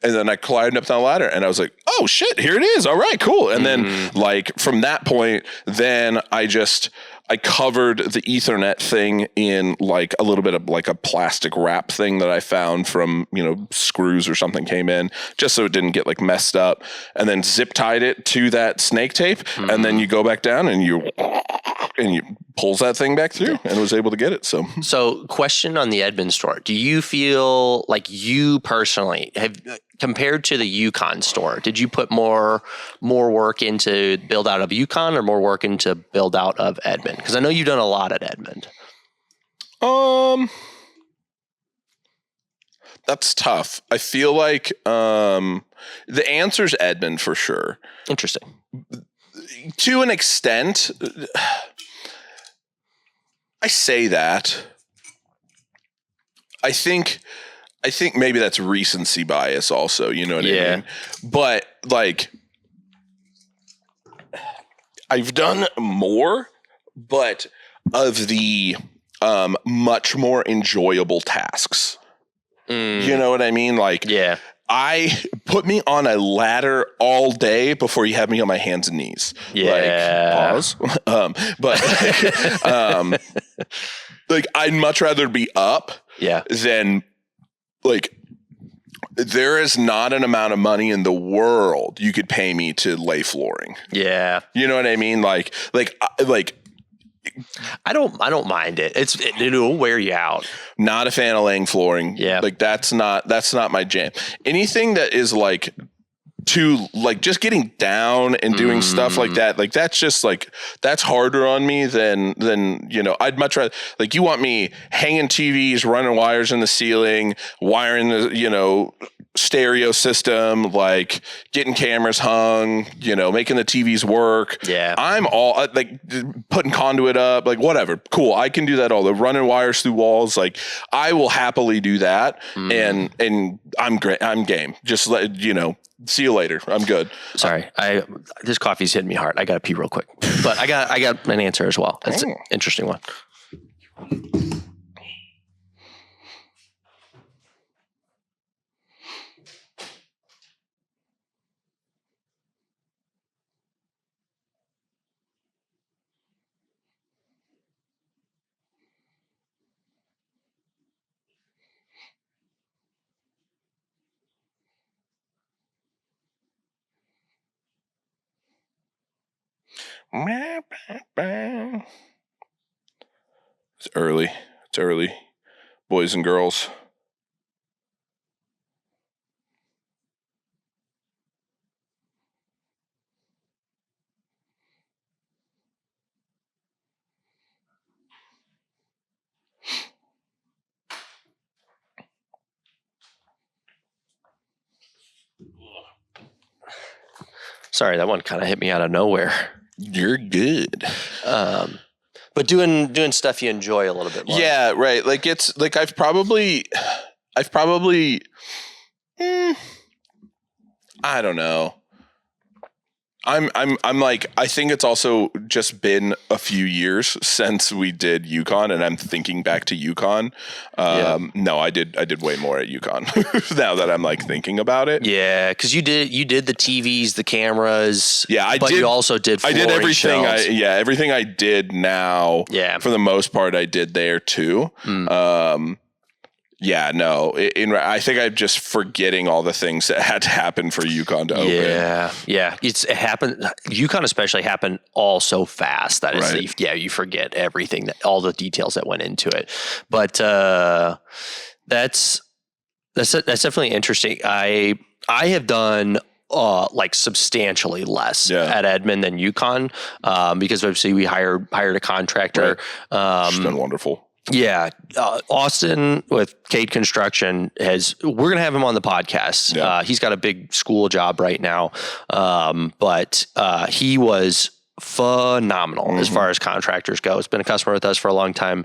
and then I climbed up the ladder, and I was like, oh shit, here it is. All right, cool. And then like from that point, then I covered the Ethernet thing in like a little bit of like a plastic wrap thing that I found from, screws or something came in, just so it didn't get like messed up, and then zip tied it to that snake tape. And then you go back down and you pulls that thing back through, and was able to get it. So question on the Edmond store. Do you feel like you personally have, compared to the Yukon store, did you put more work into build out of Yukon or more work into build out of Edmond? Because I know you've done a lot at Edmond. That's tough. I feel like the answer's Edmond for sure. Interesting. To an extent, I say that. I think maybe that's recency bias also, you know what I mean? But like, I've done more, but of the much more enjoyable tasks. You know what I mean? Like, I put me on a ladder all day before you have me on my hands and knees. Yeah. Like, pause. Like, I'd much rather be up than like, there is not an amount of money in the world you could pay me to lay flooring. Yeah. You know what I mean? Like I don't mind it. It'll wear you out. Not a fan of laying flooring. Yeah. Like that's not my jam. Anything that is like to like just getting down and doing stuff like that, like that's just like that's harder on me than I'd much rather, like, you want me hanging TVs, running wires in the ceiling, wiring the stereo system, like getting cameras hung, making the TVs work. Yeah, I'm all like putting conduit up, like whatever. Cool, I can do that all. The running wires through walls, like I will happily do that, and I'm great. I'm game. Just let see you later. I'm good. Sorry, this coffee's hitting me hard. I got to pee real quick, but I got an answer as well. It's an interesting one. It's early. Boys and girls. Sorry, that one kind of hit me out of nowhere. You're good. But doing stuff you enjoy a little bit more. Yeah, right. Like it's like I've probably I don't know. I'm like, I think it's also just been a few years since we did UConn, and I'm thinking back to UConn. No, I did way more at UConn now that I'm like thinking about it. Yeah, because you did the TVs, the cameras. Yeah, but you also did. I did everything. Shelves. Everything I did now. Yeah, for the most part, I did there too. Yeah, no. I think I'm just forgetting all the things that had to happen for UConn to open. Yeah. It happened. UConn especially happened all so fast that right. You forget everything, all the details that went into it. But that's definitely interesting. I have done like substantially less at Edmond than UConn because obviously we hired a contractor. Right. She's been wonderful. Yeah. Austin with Cade Construction we're going to have him on the podcast. Yeah. He's got a big school job right now. But he was phenomenal as far as contractors go. He's been a customer with us for a long time.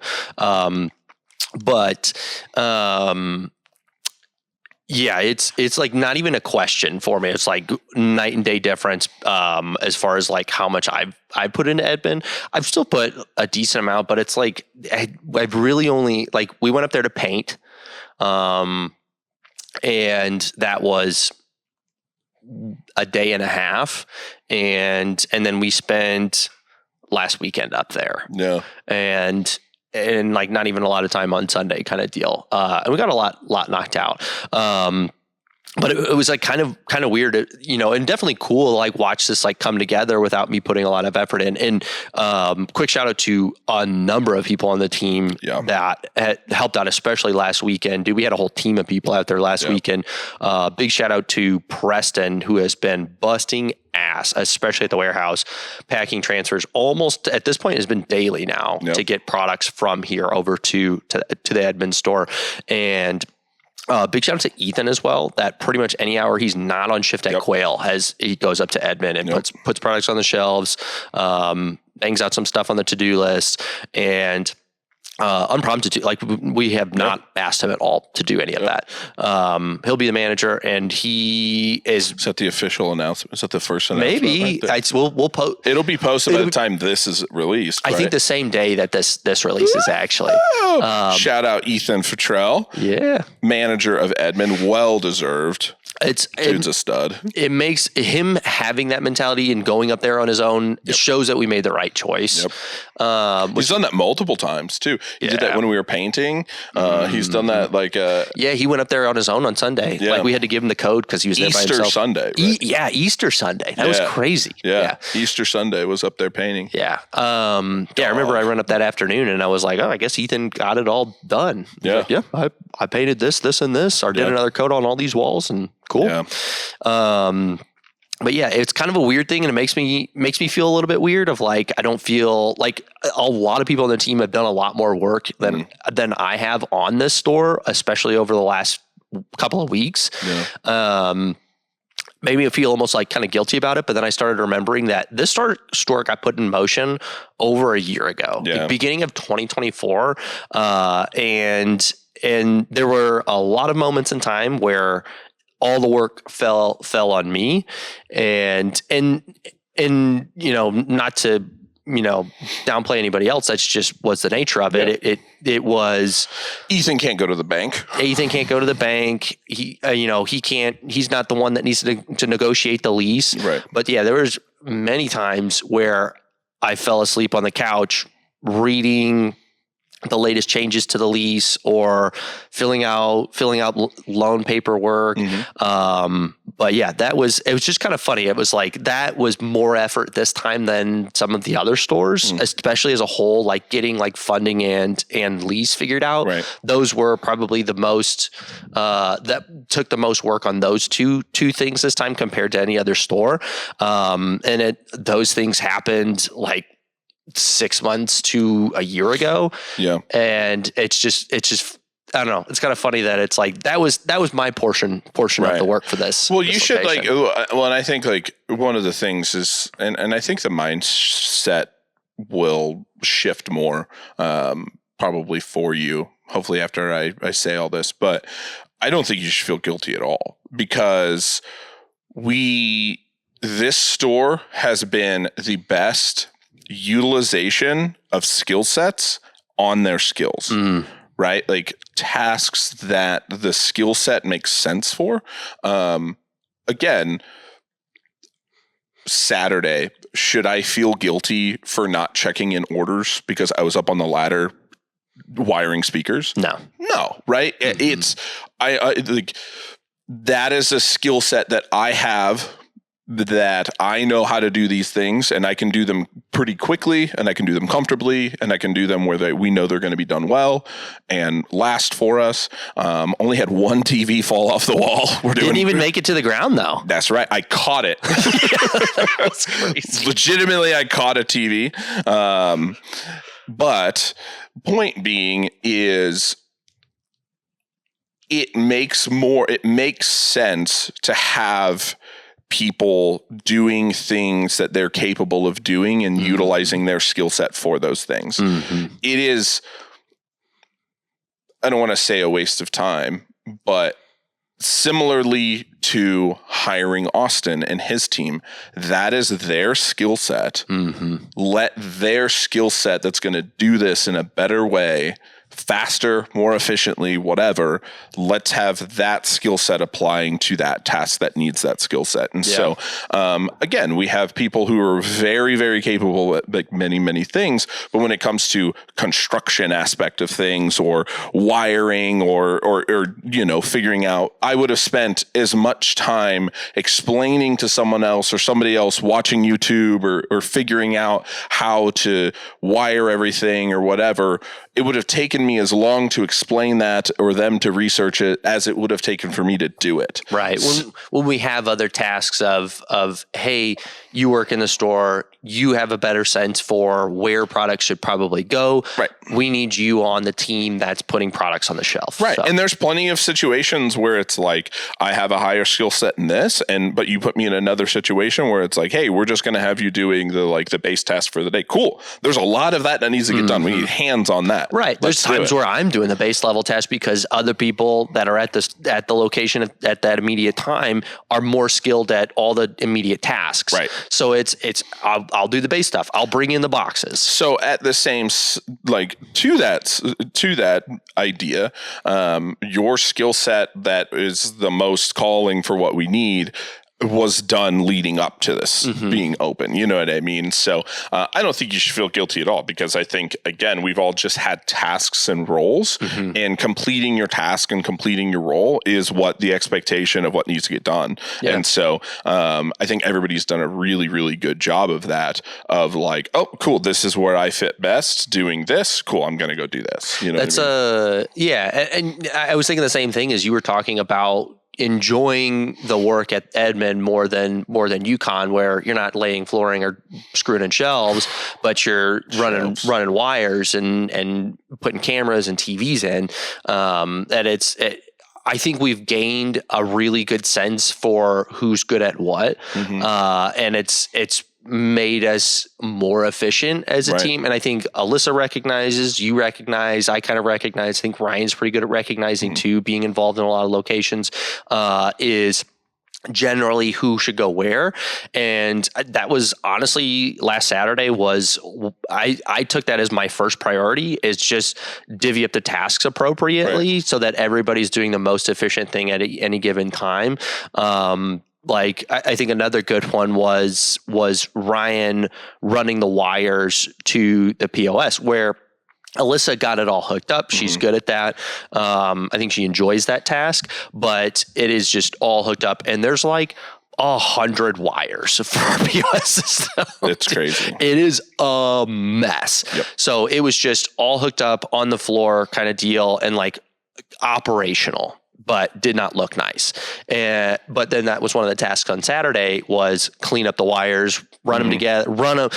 Yeah, it's like not even a question for me. It's like night and day difference as far as like how much I put into Edmond. I've still put a decent amount, but it's like I've really only like we went up there to paint, and that was a day and a half, and then we spent last weekend up there. Yeah, and like not even a lot of time on Sunday kind of deal. And we got a lot knocked out. But it was like kind of weird, and definitely cool to like watch this like come together without me putting a lot of effort in. And quick shout out to a number of people on the team that had helped out, especially last weekend. Dude, we had a whole team of people out there last weekend. Big shout out to Preston, who has been busting ass, especially at the warehouse, packing transfers almost at this point has been daily now to get products from here over to the Edmond store. And big shout out to Ethan as well, that pretty much any hour he's not on shift at Quail he goes up to Edmond and puts products on the shelves, bangs out some stuff on the to-do list, and unprompted to, like we have not asked him at all to do any of that. He'll be the manager, and he is. Is that the official announcement? Is that the first announcement? Maybe we'll post. It'll be posted by the time this is released. I think the same day that this releases actually. Shout out Ethan Futrell, manager of Edmond, well deserved. Dude's a stud. It makes him having that mentality and going up there on his own shows that we made the right choice. Yep. He's done that multiple times too. He did that when we were painting. He's done that he went up there on his own on Sunday. Yeah. Like we had to give him the code because he was there by Easter himself. Sunday. Right? Easter Sunday. That was crazy. Yeah. Easter Sunday was up there painting. Yeah. I remember I ran up that afternoon and I was like, oh, I guess Ethan got it all done. Yeah. Like, I painted this, and this, or did another coat on all these walls, and cool. Yeah. But yeah, it's kind of a weird thing, and it makes me feel a little bit weird. Of like, I don't feel like a lot of people on the team have done a lot more work than I have on this store, especially over the last couple of weeks. Yeah. Made me feel almost like kind of guilty about it, but then I started remembering that this store got put in motion over a year ago, the beginning of 2024, and there were a lot of moments in time where all the work fell on me, and not to downplay anybody else. That's just was the nature of it. Yeah. It was Ethan can't go to the bank. Ethan can't go to the bank. He can't. He's not the one that needs to negotiate the lease. Right. But yeah, there was many times where I fell asleep on the couch reading the latest changes to the lease or filling out loan paperwork. But yeah, it was just kind of funny. It was like, that was more effort this time than some of the other stores, especially as a whole, like getting like funding and lease figured out. Right. Those were probably the most, that took the most work on those two things this time compared to any other store. Those things happened like 6 months to a year ago. Yeah. And it's just, I don't know. It's kind of funny that it's like, that was my portion of the work for this. Well, this you should location. and I think like one of the things is, and I think the mindset will shift more, probably for you, hopefully after I say all this, but I don't think you should feel guilty at all, because this store has been the best utilization of skill sets on their skills, right? Like tasks that the skill set makes sense for. Again, Saturday, should I feel guilty for not checking in orders because I was up on the ladder wiring speakers? No, right? It's I like, that is a skill set that I have, that I know how to do these things, and I can do them pretty quickly, and I can do them comfortably, and I can do them where we know they're going to be done well and last for us. Only had one TV fall off the wall. Didn't even make it to the ground though. That's right. I caught it. That's crazy. Legitimately, I caught a TV. But point being is, it makes sense to have people doing things that they're capable of doing and utilizing their skill set for those things. It is, I don't want to say a waste of time, but similarly to hiring Austin and his team, that is their skill set. Let their skill set that's going to do this in a better way, faster, more efficiently, whatever, let's have that skill set applying to that task that needs that skill set. And so, again, we have people who are very, very capable at like many, many things, but when it comes to construction aspect of things or wiring or figuring out, I would have spent as much time explaining to someone else or somebody else watching YouTube or figuring out how to wire everything or whatever. It would have taken me as long to explain that or them to research it as it would have taken for me to do it. Right. When we have other tasks of, hey, you work in the store, you have a better sense for where products should probably go. Right. We need you on the team that's putting products on the shelf. Right. So. And there's plenty of situations where it's like, I have a higher skill set in this, but you put me in another situation where it's like, hey, we're just going to have you doing the base task for the day. Cool. There's a lot of that needs to get done. We need hands on that. Right. There's times where I'm doing the base level test because other people that are at the location at that immediate time are more skilled at all the immediate tasks. Right. So I'll do the base stuff. I'll bring in the boxes. So at the same, like to that idea, your skill set that is the most calling for what we need was done leading up to this being open. You know what I mean? So I don't think you should feel guilty at all, because I think, again, we've all just had tasks and roles, and completing your task and completing your role is what the expectation of what needs to get done. Yeah. And so I think everybody's done a really, really good job of that, of like, oh, cool, this is where I fit best doing this. Cool, I'm going to go do this. You know, that's yeah. And I was thinking the same thing as you were talking about enjoying the work at Edmond more than UConn, where you're not laying flooring or screwing in shelves, but you're running wires and putting cameras and TVs in. I think we've gained a really good sense for who's good at what, and it's made us more efficient as a team. And I think Alyssa recognizes, you recognize, I kind of recognize, I think Ryan's pretty good at recognizing too, being involved in a lot of locations, is generally who should go where. And that was honestly last Saturday I took that as my first priority, is just divvy up the tasks appropriately so that everybody's doing the most efficient thing at any given time. Like I think another good one was Ryan running the wires to the POS, where Alyssa got it all hooked up. She's good at that. I think she enjoys that task, but it is just all hooked up, and there's like 100 wires for our POS system. It's crazy. It is a mess. Yep. So it was just all hooked up on the floor kind of deal, and like operational, but did not look nice. But then that was one of the tasks on Saturday, was clean up the wires, run them together,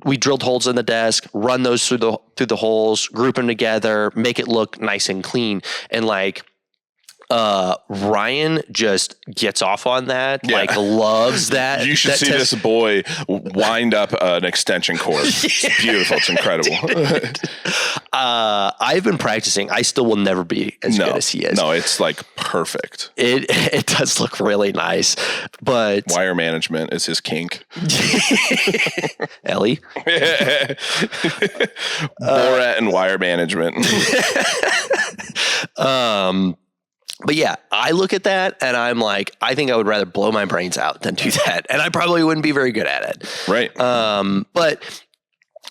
we drilled holes in the desk, run those through the holes, group them together, make it look nice and clean. And like, Ryan just gets off on that, like loves that. You should see this boy wind up an extension cord. It's beautiful. It's incredible. I've been practicing. I still will never be as good as he is. No, it's like perfect. It does look really nice, but wire management is his kink. Ellie. Borat and wire management. But yeah, I look at that and I'm like, I think I would rather blow my brains out than do that. And I probably wouldn't be very good at it. Right. But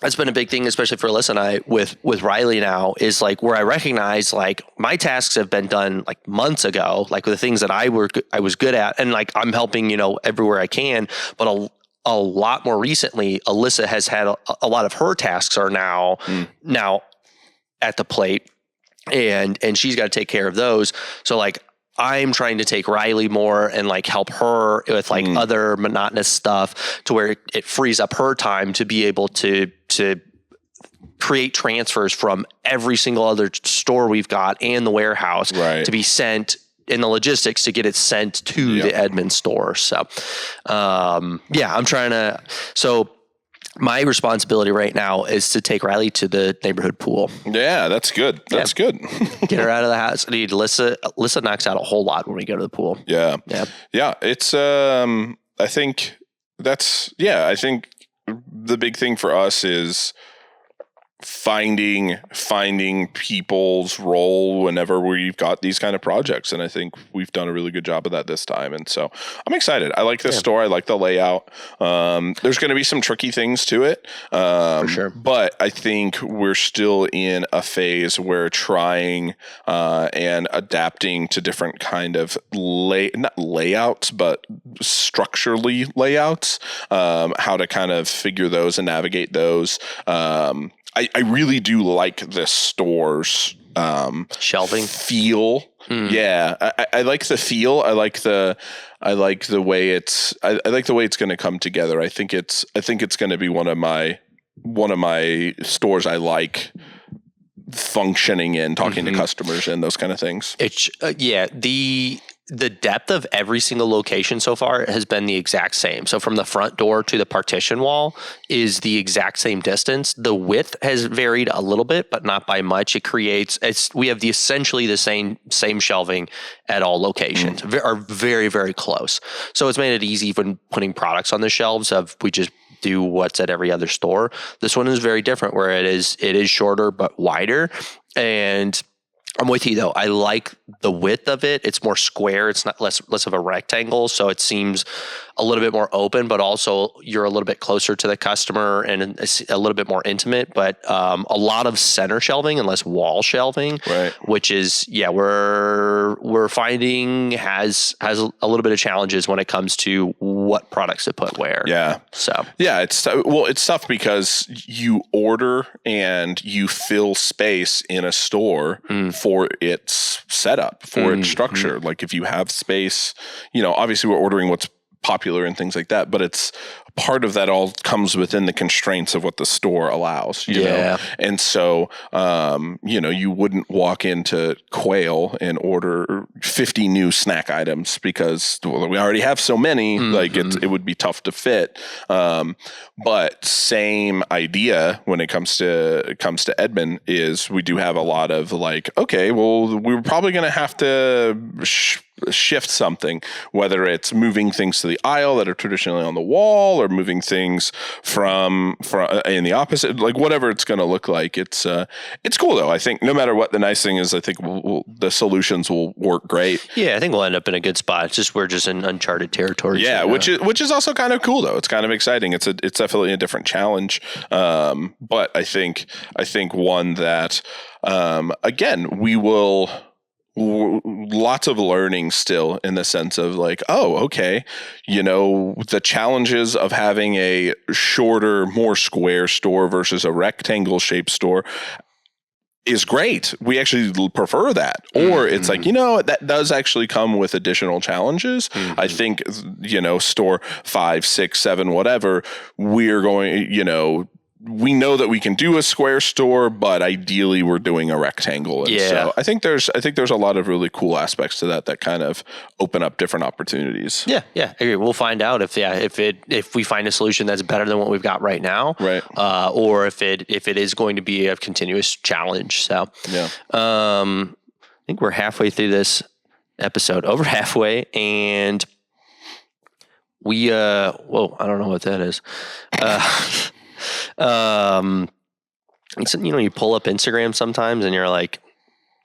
that's been a big thing, especially for Alyssa and I with Riley now, is like where I recognize like my tasks have been done like months ago, like with the things that I was good at. And like, I'm helping, everywhere I can, but a lot more recently, Alyssa has had a lot of her tasks are now at the plate. And she's got to take care of those. So like I'm trying to take Riley more and like help her with like other monotonous stuff, to where it frees up her time to be able to create transfers from every single other store we've got and the warehouse to be sent in the logistics to get it sent to the Edmond store. So I'm trying to, my responsibility right now is to take Riley to the neighborhood pool. Yeah, that's good. That's good. Get her out of the house. Alyssa knocks out a whole lot when we go to the pool. Yeah. It's, I think the big thing for us is finding people's role whenever we've got these kind of projects, and I think we've done a really good job of that this time, and so I'm excited. I like this store. I like the layout. There's going to be some tricky things to it, for sure, but I think we're still in a phase where trying and adapting to different kind of not layouts, but structurally layouts, how to kind of figure those and navigate those. I really do like this store's shelving feel. Yeah, I like the feel. I like the way it's. I like the way it's going to come together. I think it's going to be one of my stores I like functioning in, talking to customers and those kind of things. It's the depth of every single location so far has been the exact same. So from the front door to the partition wall is the exact same distance. The width has varied a little bit, but not by much. We have essentially the same shelving at all locations, are very, very close. So it's made it easy when putting products on the shelves we just do what's at every other store. This one is very different where it is shorter but wider. And I'm with you though. I like the width of it. It's more square. It's not less of a rectangle. So it seems a little bit more open, but also you're a little bit closer to the customer and a little bit more intimate, but a lot of center shelving and less wall shelving, right? Which is, we're finding has a little bit of challenges when it comes to what products to put where. Yeah. So yeah, it's tough because you order and you fill space in a store for its setup, for its structure. Like if you have space, obviously we're ordering what's popular and things like that, but it's part of that all comes within the constraints of what the store allows, you know? And so, you wouldn't walk into Quail and order 50 new snack items because we already have so many, like it would be tough to fit. But same idea when it comes to Edmond is we do have a lot of like, okay, well, we're probably going to have to shift something, whether it's moving things to the aisle that are traditionally on the wall or moving things from in the opposite, like whatever it's going to look like. It's cool though. I think no matter what, the nice thing is I think the solutions will work great. Yeah, I think we'll end up in a good spot. We're just in uncharted territory. Yeah, which is also kind of cool though. It's kind of exciting. It's definitely a different challenge. But I think one that again, we will. Lots of learning still in the sense of like, oh, okay, the challenges of having a shorter, more square store versus a rectangle shaped store is great. We actually prefer that. Or it's like, that does actually come with additional challenges. I think, store 5, 6, 7, whatever, we're going, we know that we can do a square store, but ideally we're doing a rectangle. And so I think there's a lot of really cool aspects to that kind of open up different opportunities. Yeah, I agree. We'll find out if we find a solution that's better than what we've got right now, right? Or if it is going to be a continuous challenge. So I think we're halfway through this episode, over halfway, and we I don't know what that is. You pull up Instagram sometimes and you're like,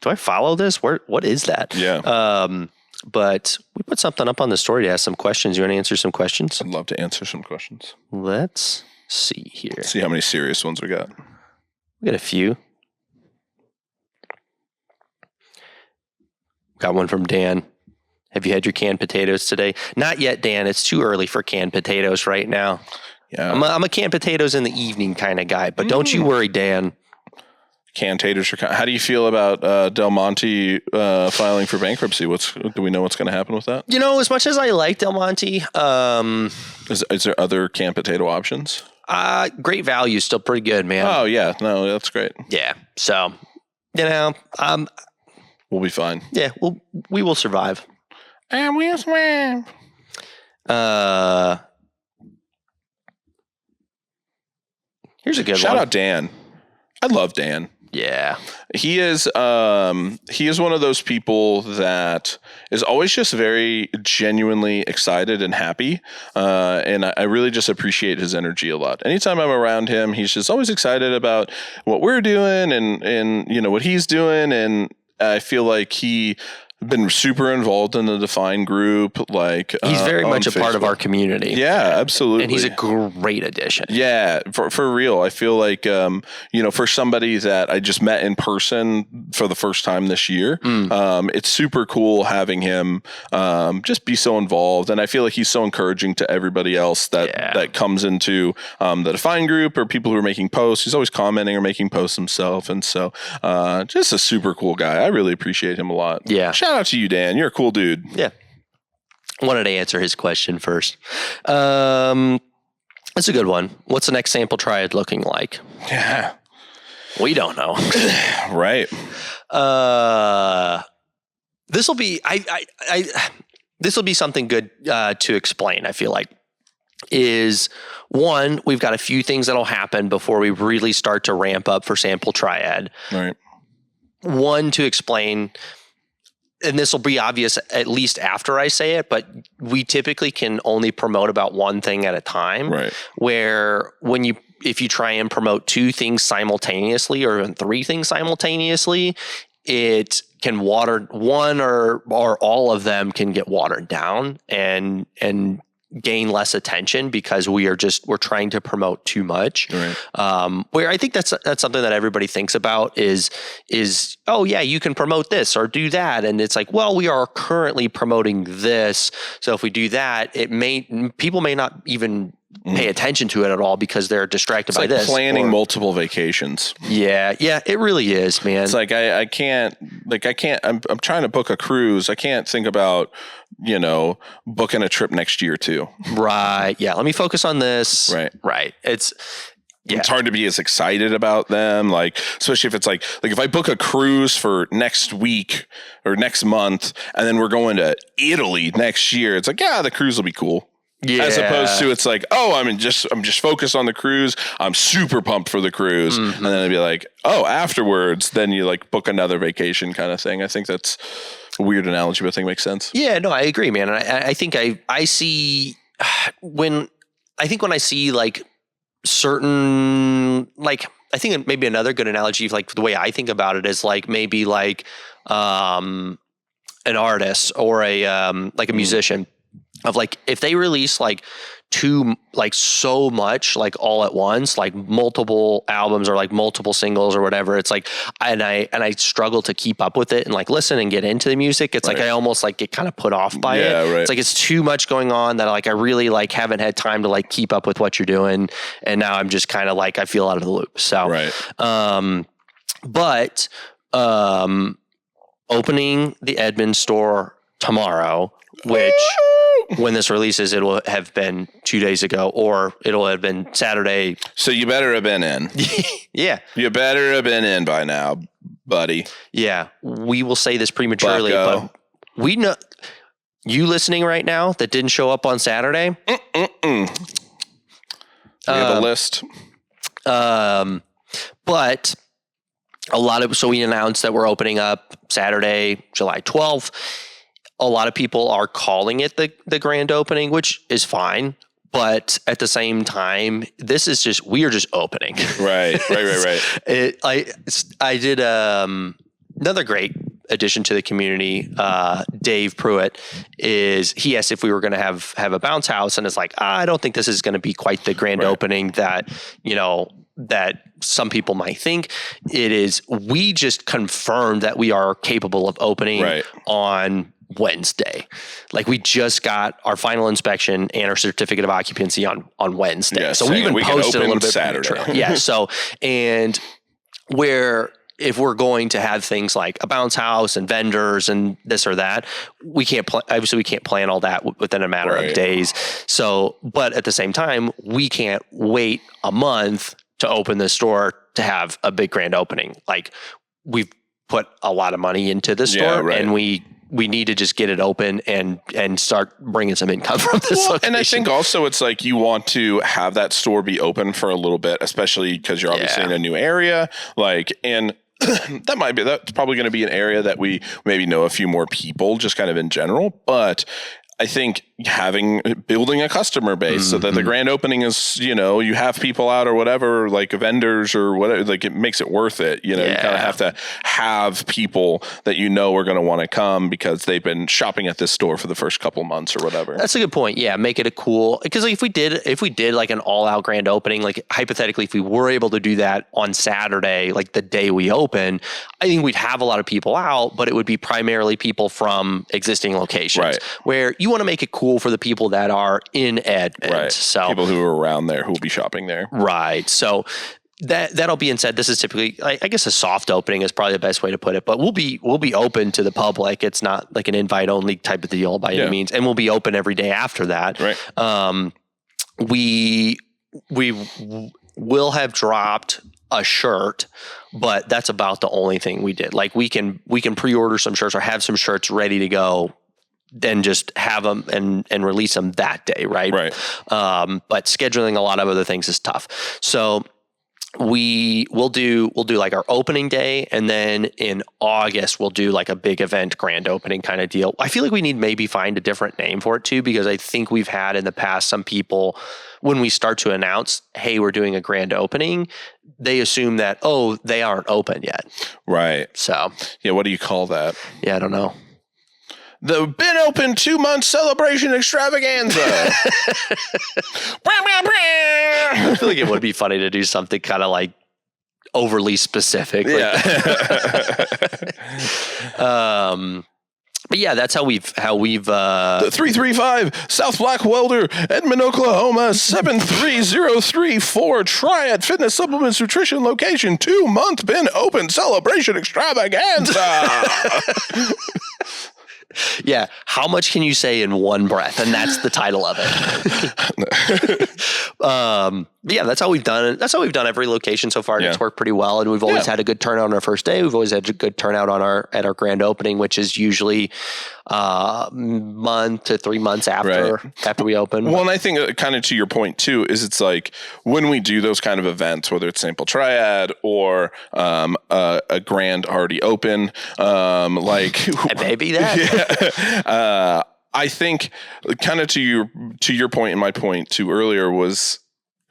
do I follow this? What is that? Yeah. But we put something up on the story to ask some questions. You want to answer some questions? I'd love to answer some questions. Let's see here. See how many serious ones we got. We got a few. Got one from Dan. Have you had your canned potatoes today? Not yet, Dan. It's too early for canned potatoes right now. Yeah, I'm a canned potatoes in the evening kind of guy, but don't you worry, Dan. Canned taters are. How do you feel about Del Monte filing for bankruptcy? Do we know what's going to happen with that? As much as I like Del Monte, is there other canned potato options? Great value, still pretty good, man. Oh yeah, no, that's great. Yeah, so we'll be fine. Yeah, we will survive, and we'll swim. Here's a good one. Shout out Dan. I love Dan. Yeah. He is one of those people that is always just very genuinely excited and happy. And I really just appreciate his energy a lot. Anytime I'm around him, he's just always excited about what we're doing and what he's doing. And I feel like he been super involved in the Define group. Like he's very much a part of our community. Yeah, absolutely. And he's a great addition. Yeah, for real. I feel like, for somebody that I just met in person for the first time this year, it's super cool having him just be so involved. And I feel like he's so encouraging to everybody else that comes into the Define group or people who are making posts. He's always commenting or making posts himself. And so just a super cool guy. I really appreciate him a lot. Yeah. Shout out to you, Dan. You're a cool dude. Yeah. I wanted to answer his question first. That's a good one. What's the next Sample Triad looking like? Yeah. We don't know. Right. this will be this will be something good to explain. I feel like is one, we've got a few things that'll happen before we really start to ramp up for Sample Triad. Right. One, to explain, and this will be obvious at least after I say it, but we typically can only promote about one thing at a time. Right. Where if you try and promote two things simultaneously or even three things simultaneously, it can water one or all of them can get watered down and gain less attention because we're trying to promote too much. Right. Where I think that's something that everybody thinks about is, oh yeah, you can promote this or do that. And it's like, well, we are currently promoting this. So if we do that, people may not even pay attention to it at all because they're distracted by this. Planning multiple vacations. Yeah, it really is, man. It's like I'm trying to book a cruise. I can't think about, booking a trip next year too. Right. Yeah. Let me focus on this. Right. It's hard to be as excited about them. Like, especially if it's like if I book a cruise for next week or next month, and then we're going to Italy next year. It's like, yeah, the cruise will be cool. Yeah. As opposed to it's like, oh, I'm just focused on the cruise. I'm super pumped for the cruise. Mm-hmm. And then it'd be like, oh, afterwards, then you like book another vacation kind of thing. I think that's a weird analogy, but I think it makes sense. Yeah, no, I agree, man. And I think I see when I see like certain, like, I think maybe another good analogy, like the way I think about it is like maybe like an artist or a musician. Of like, if they release like so much, like all at once, like multiple albums or like multiple singles or whatever, it's like, and I struggle to keep up with it and like listen and get into the music. It's like, I almost like get kind of put off by it. Right. It's like, it's too much going on that like, I really like haven't had time to like keep up with what you're doing. And now I'm just kind of like, I feel out of the loop. So, but opening the Edmond store tomorrow, which when this releases, it will have been 2 days ago, or it'll have been Saturday. So you better have been in. Yeah. You better have been in by now, buddy. Yeah. We will say this prematurely, but we know you listening right now that didn't show up on Saturday. We have a list. But so we announced that we're opening up Saturday, July 12th. A lot of people are calling it the grand opening, which is fine. But at the same time, we are just opening. Right. I did another great addition to the community. Dave Pruitt he asked if we were going to have a bounce house, and it's like, I don't think this is going to be quite the grand opening that, that some people might think it is. We just confirmed that we are capable of opening on Wednesday. Like, we just got our final inspection and our certificate of occupancy on Wednesday. Yeah, so we even posted a little bit Saturday. Yeah. So, and where if we're going to have things like a bounce house and vendors and this or that, we can't obviously we can't plan all that within a matter of days. So, but at the same time, we can't wait a month to open the store to have a big grand opening. Like, we've put a lot of money into the store, and we need to just get it open and start bringing some income from this location. And I think also it's like you want to have that store be open for a little bit, especially because you're obviously in a new area. Like, and that's probably going to be an area that we maybe know a few more people just kind of in general. But I think building a customer base so that the grand opening is, you have people out or whatever, like vendors or whatever, like it makes it worth it. You kind of have to have people that are going to want to come because they've been shopping at this store for the first couple months or whatever. That's a good point. Yeah. Make it a cool, because like if we did like an all out grand opening, like hypothetically, if we were able to do that on Saturday, like the day we open, I think we'd have a lot of people out, but it would be primarily people from existing locations where you want to make it cool for the people that are in Edmond. Right. So people who are around there who will be shopping there. Right. So that all being said, this is typically, I guess, a soft opening is probably the best way to put it. But we'll be open to the public. It's not like an invite only type of deal by any means, and we'll be open every day after that. Right. We will have dropped a shirt but that's about the only thing we did. Like we can pre-order some shirts or have some shirts ready to go, then just have them and release them that day, right? Right. But scheduling a lot of other things is tough. So we'll do like our opening day, and then in August we'll do like a big event grand opening kind of deal. I feel like we need maybe find a different name for it too, because I think we've had in the past some people, when we start to announce, hey, we're doing a grand opening, they assume that, oh, they aren't open yet. Right. So yeah, what do you call that? Yeah, I don't know. The been open 2-month celebration extravaganza. I feel like it would be funny to do something kind of like overly specific. Yeah. But yeah, that's how we've the 335 South Blackwelder, Edmond, Oklahoma 73034 Triad Fitness Supplements Nutrition Location 2-month been open celebration extravaganza. Yeah, how much can you say in one breath? And that's the title of it. But yeah, that's how we've done it. That's how we've done every location so far, and it's worked pretty well. And we've always had a good turnout on our first day. We've always had a good turnout on at our grand opening, which is usually month to 3 months after we open. Well, and I think kind of to your point too, is it's like when we do those kind of events, whether it's Sample Triad or a grand already open, like maybe that. I think kind of to your point and my point too earlier was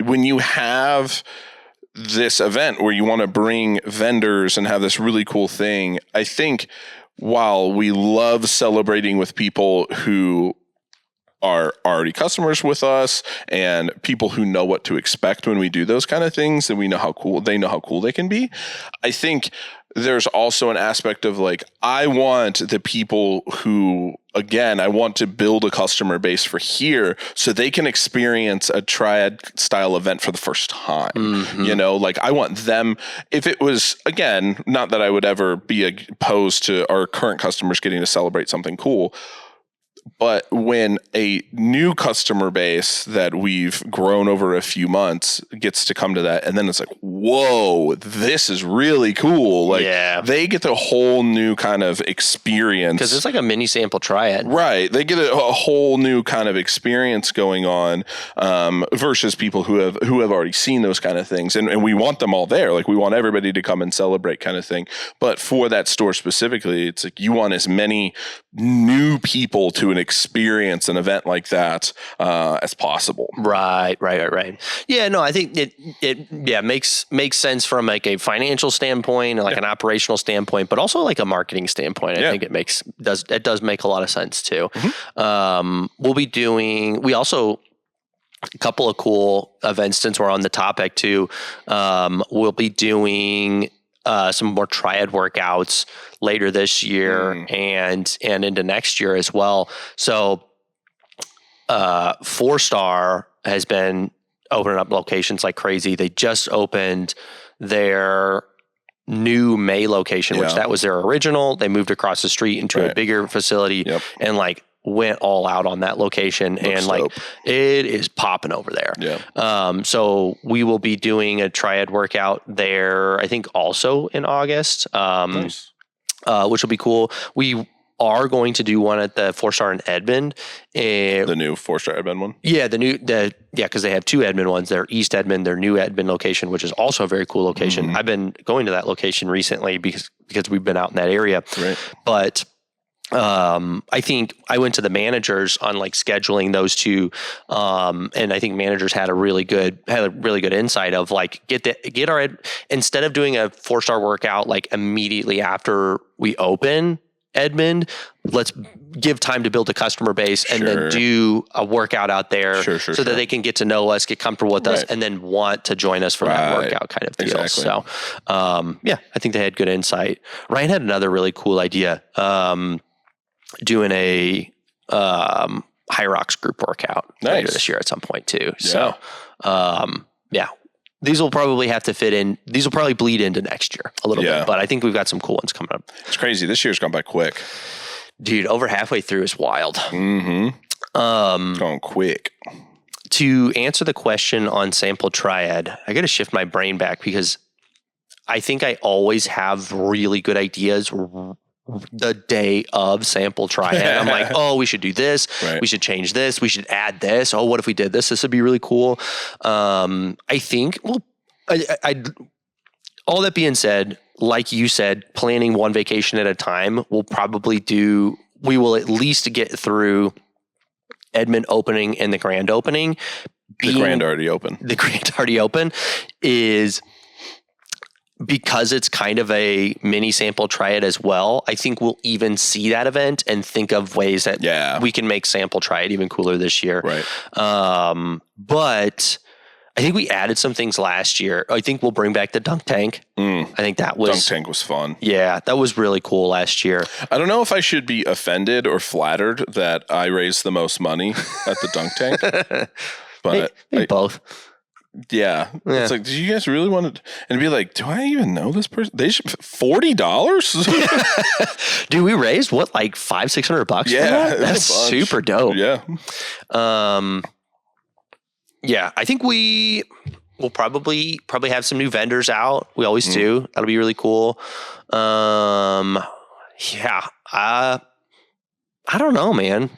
when you have this event where you want to bring vendors and have this really cool thing, I think while we love celebrating with people who are already customers with us and people who know what to expect when we do those kind of things, and we know how cool they can be, I think there's also an aspect of like, I want the people who, again, I want to build a customer base for here so they can experience a Triad style event for the first time. Mm-hmm. You know, like I want them, if it was, again, not that I would ever be opposed to our current customers getting to celebrate something cool, but when a new customer base that we've grown over a few months gets to come to that, and then it's like, whoa, this is really cool. Like they get the whole new kind of experience. Because it's like a mini Sample Triad. Right. They get a whole new kind of experience going on versus people who have already seen those kind of things. And we want them all there. Like we want everybody to come and celebrate kind of thing. But for that store specifically, it's like you want as many new people to experience an event like that as possible. Right. Yeah, no, I think it makes sense from like a financial standpoint, like an operational standpoint, but also like a marketing standpoint. I think it does make a lot of sense too. Mm-hmm. We also a couple of cool events since we're on the topic too. We'll be doing some more Triad workouts later this year and into next year as well. So 4-Star has been opening up locations like crazy. They just opened their new May location, which that was their original. They moved across the street into a bigger facility and like went all out on that location. Looks like dope. It is popping over there. Yeah. So we will be doing a Triad workout there, I think also in August, nice. Which will be cool. We are going to do one at the 4-Star in Edmond. The new 4-Star Edmond one? Yeah, because they have 2 Edmond ones. Their East Edmond, their new Edmond location, which is also a very cool location. Mm-hmm. I've been going to that location recently because we've been out in that area. Right. But I think I went to the managers on like scheduling those two, and I think managers had a really good insight of like instead of doing a 4-Star workout like immediately after we open Edmond, let's give time to build a customer base and then do a workout out there so that they can get to know us, get comfortable with us, and then want to join us for that workout kind of deal. Exactly. So, I think they had good insight. Ryan had another really cool idea. Doing a High Rocks group workout later this year at some point too. Yeah. So, these will probably have to fit in. These will probably bleed into next year a little bit, but I think we've got some cool ones coming up. It's crazy. This year's gone by quick. Dude, over halfway through is wild. Mm-hmm. It's going quick. To answer the question on Sample Triad, I got to shift my brain back because I think I always have really good ideas the day of Sample Triad. I'm like, oh, we should do this. Right. We should change this. We should add this. Oh, what if we did this? This would be really cool. I think, well, all that being said, like you said, planning one vacation at a time, we will at least get through Edmond opening and the grand opening. The grand already open. The grand already open is because it's kind of a mini Sample Triad as well. I think we'll even see that event and think of ways that we can make Sample Triad even cooler this year. Right. But I think we added some things last year. I think we'll bring back the dunk tank. I think that was... Dunk tank was fun. Yeah, that was really cool last year. I don't know if I should be offended or flattered that I raised the most money at the dunk tank. But maybe both. Yeah. It's like, do you guys really want to... And be like, do I even know this person? They should... $40? Dude, we raised what, like $500-$600? Yeah. For that? That's super dope. Yeah. Yeah, I think we will probably have some new vendors out. We always do. That'll be really cool. I don't know, man.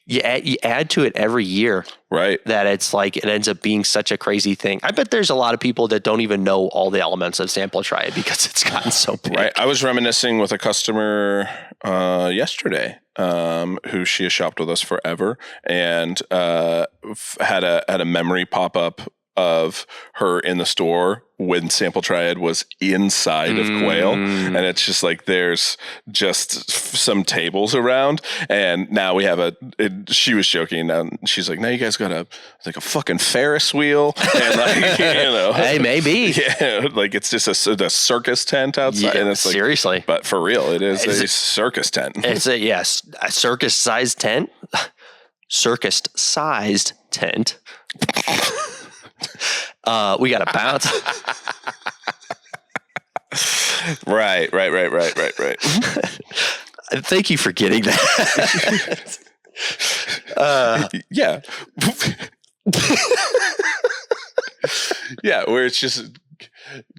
You add to it every year. Right. That it's like it ends up being such a crazy thing. I bet there's a lot of people that don't even know all the elements of Sample Triad because it's gotten so big. Right. I was reminiscing with a customer yesterday who she has shopped with us forever and had a memory pop up of her in the store when Sample Triad was inside of Quail. And it's just like, there's just some tables around. And now we have she was joking. She's like, now you guys got a fucking Ferris wheel. And like, Hey, maybe. Yeah. Like it's just a circus tent outside. Yeah, and it's like, seriously. But for real, it is a circus tent. It's a circus sized tent. Circus sized tent. We got to bounce. Right. Thank you for getting that. Yeah. Yeah, where it's just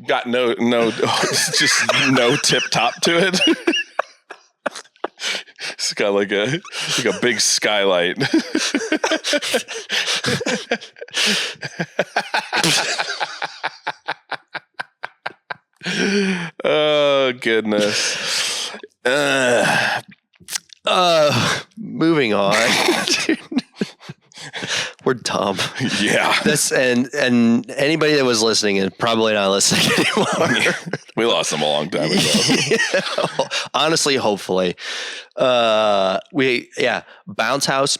got no just no tip top to it. It's got like a big skylight. Oh goodness. Moving on. We're dumb. Yeah. And anybody that was listening is probably not listening anymore. We lost them a long time ago. Yeah. Honestly, hopefully. Bounce house.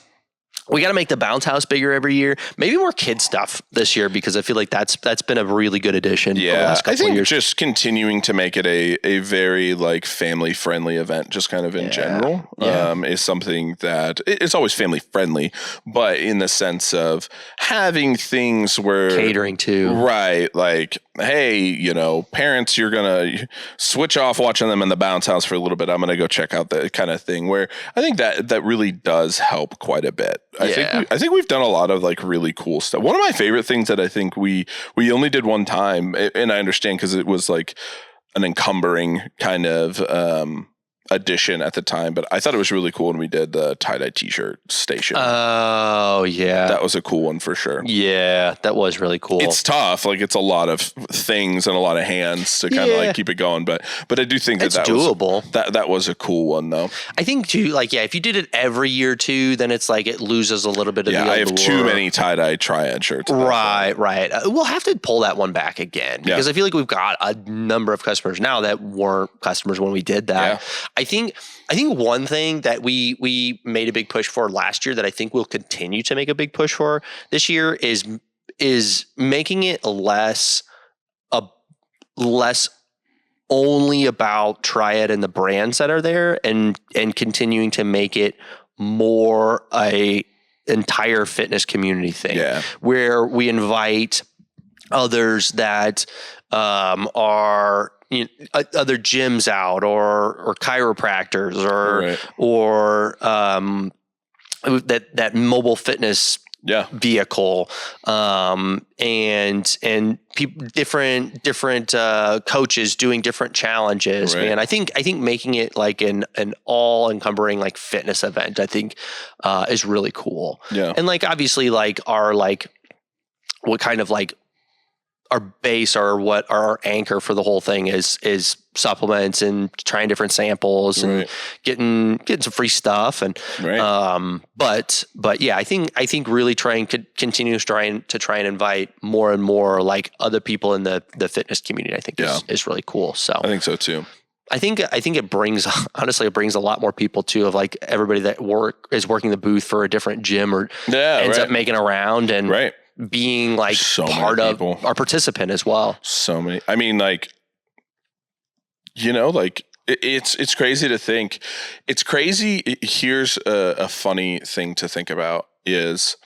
We got to make the bounce house bigger every year. Maybe more kid stuff this year because I feel like that's been a really good addition. Yeah, over the last couple I think of years. just continuing to make it a very like family friendly event, just kind of in general, is something that it's always family friendly, but in the sense of having things where catering to right, like hey, parents, you're gonna switch off watching them in the bounce house for a little bit. I'm gonna go check out that kind of thing. Where I think that really does help quite a bit. I think we've done a lot of like really cool stuff. One of my favorite things that I think we only did one time, and I understand because it was like an encumbering kind of addition at the time, but I thought it was really cool when we did the tie-dye t-shirt station. Oh yeah, that was a cool one for sure. Yeah, that was really cool. It's tough, like it's a lot of things and a lot of hands to kind of like keep it going, but I do think that doable. That was a cool one though. I think too, like if you did it every year too, then it's like it loses a little bit of the allure. I have too many tie-dye Triad shirts. Right. We'll have to pull that one back again because I feel like we've got a number of customers now that weren't customers when we did that. Yeah. I think one thing that we made a big push for last year that I think we'll continue to make a big push for this year is making it less only about Triad and the brands that are there and continuing to make it more a entire fitness community thing where we invite others that are other gyms out or chiropractors or that mobile fitness vehicle, and different coaches doing different challenges. Right. Man, I think making it like an all encumbering like fitness event, I think is really cool. Yeah. And like obviously like our like what kind of like our base or what our anchor for the whole thing is supplements and trying different samples and getting some free stuff. And, but yeah, I think really continue to try and invite more and more like other people in the fitness community, I think is really cool. So I think so too. I think it brings a lot more people too, of like everybody that is working the booth for a different gym or ends up making a round and being like part of our participant as well. So many. I mean, like, you know, like it's crazy to think. It's crazy. Here's a funny thing to think about is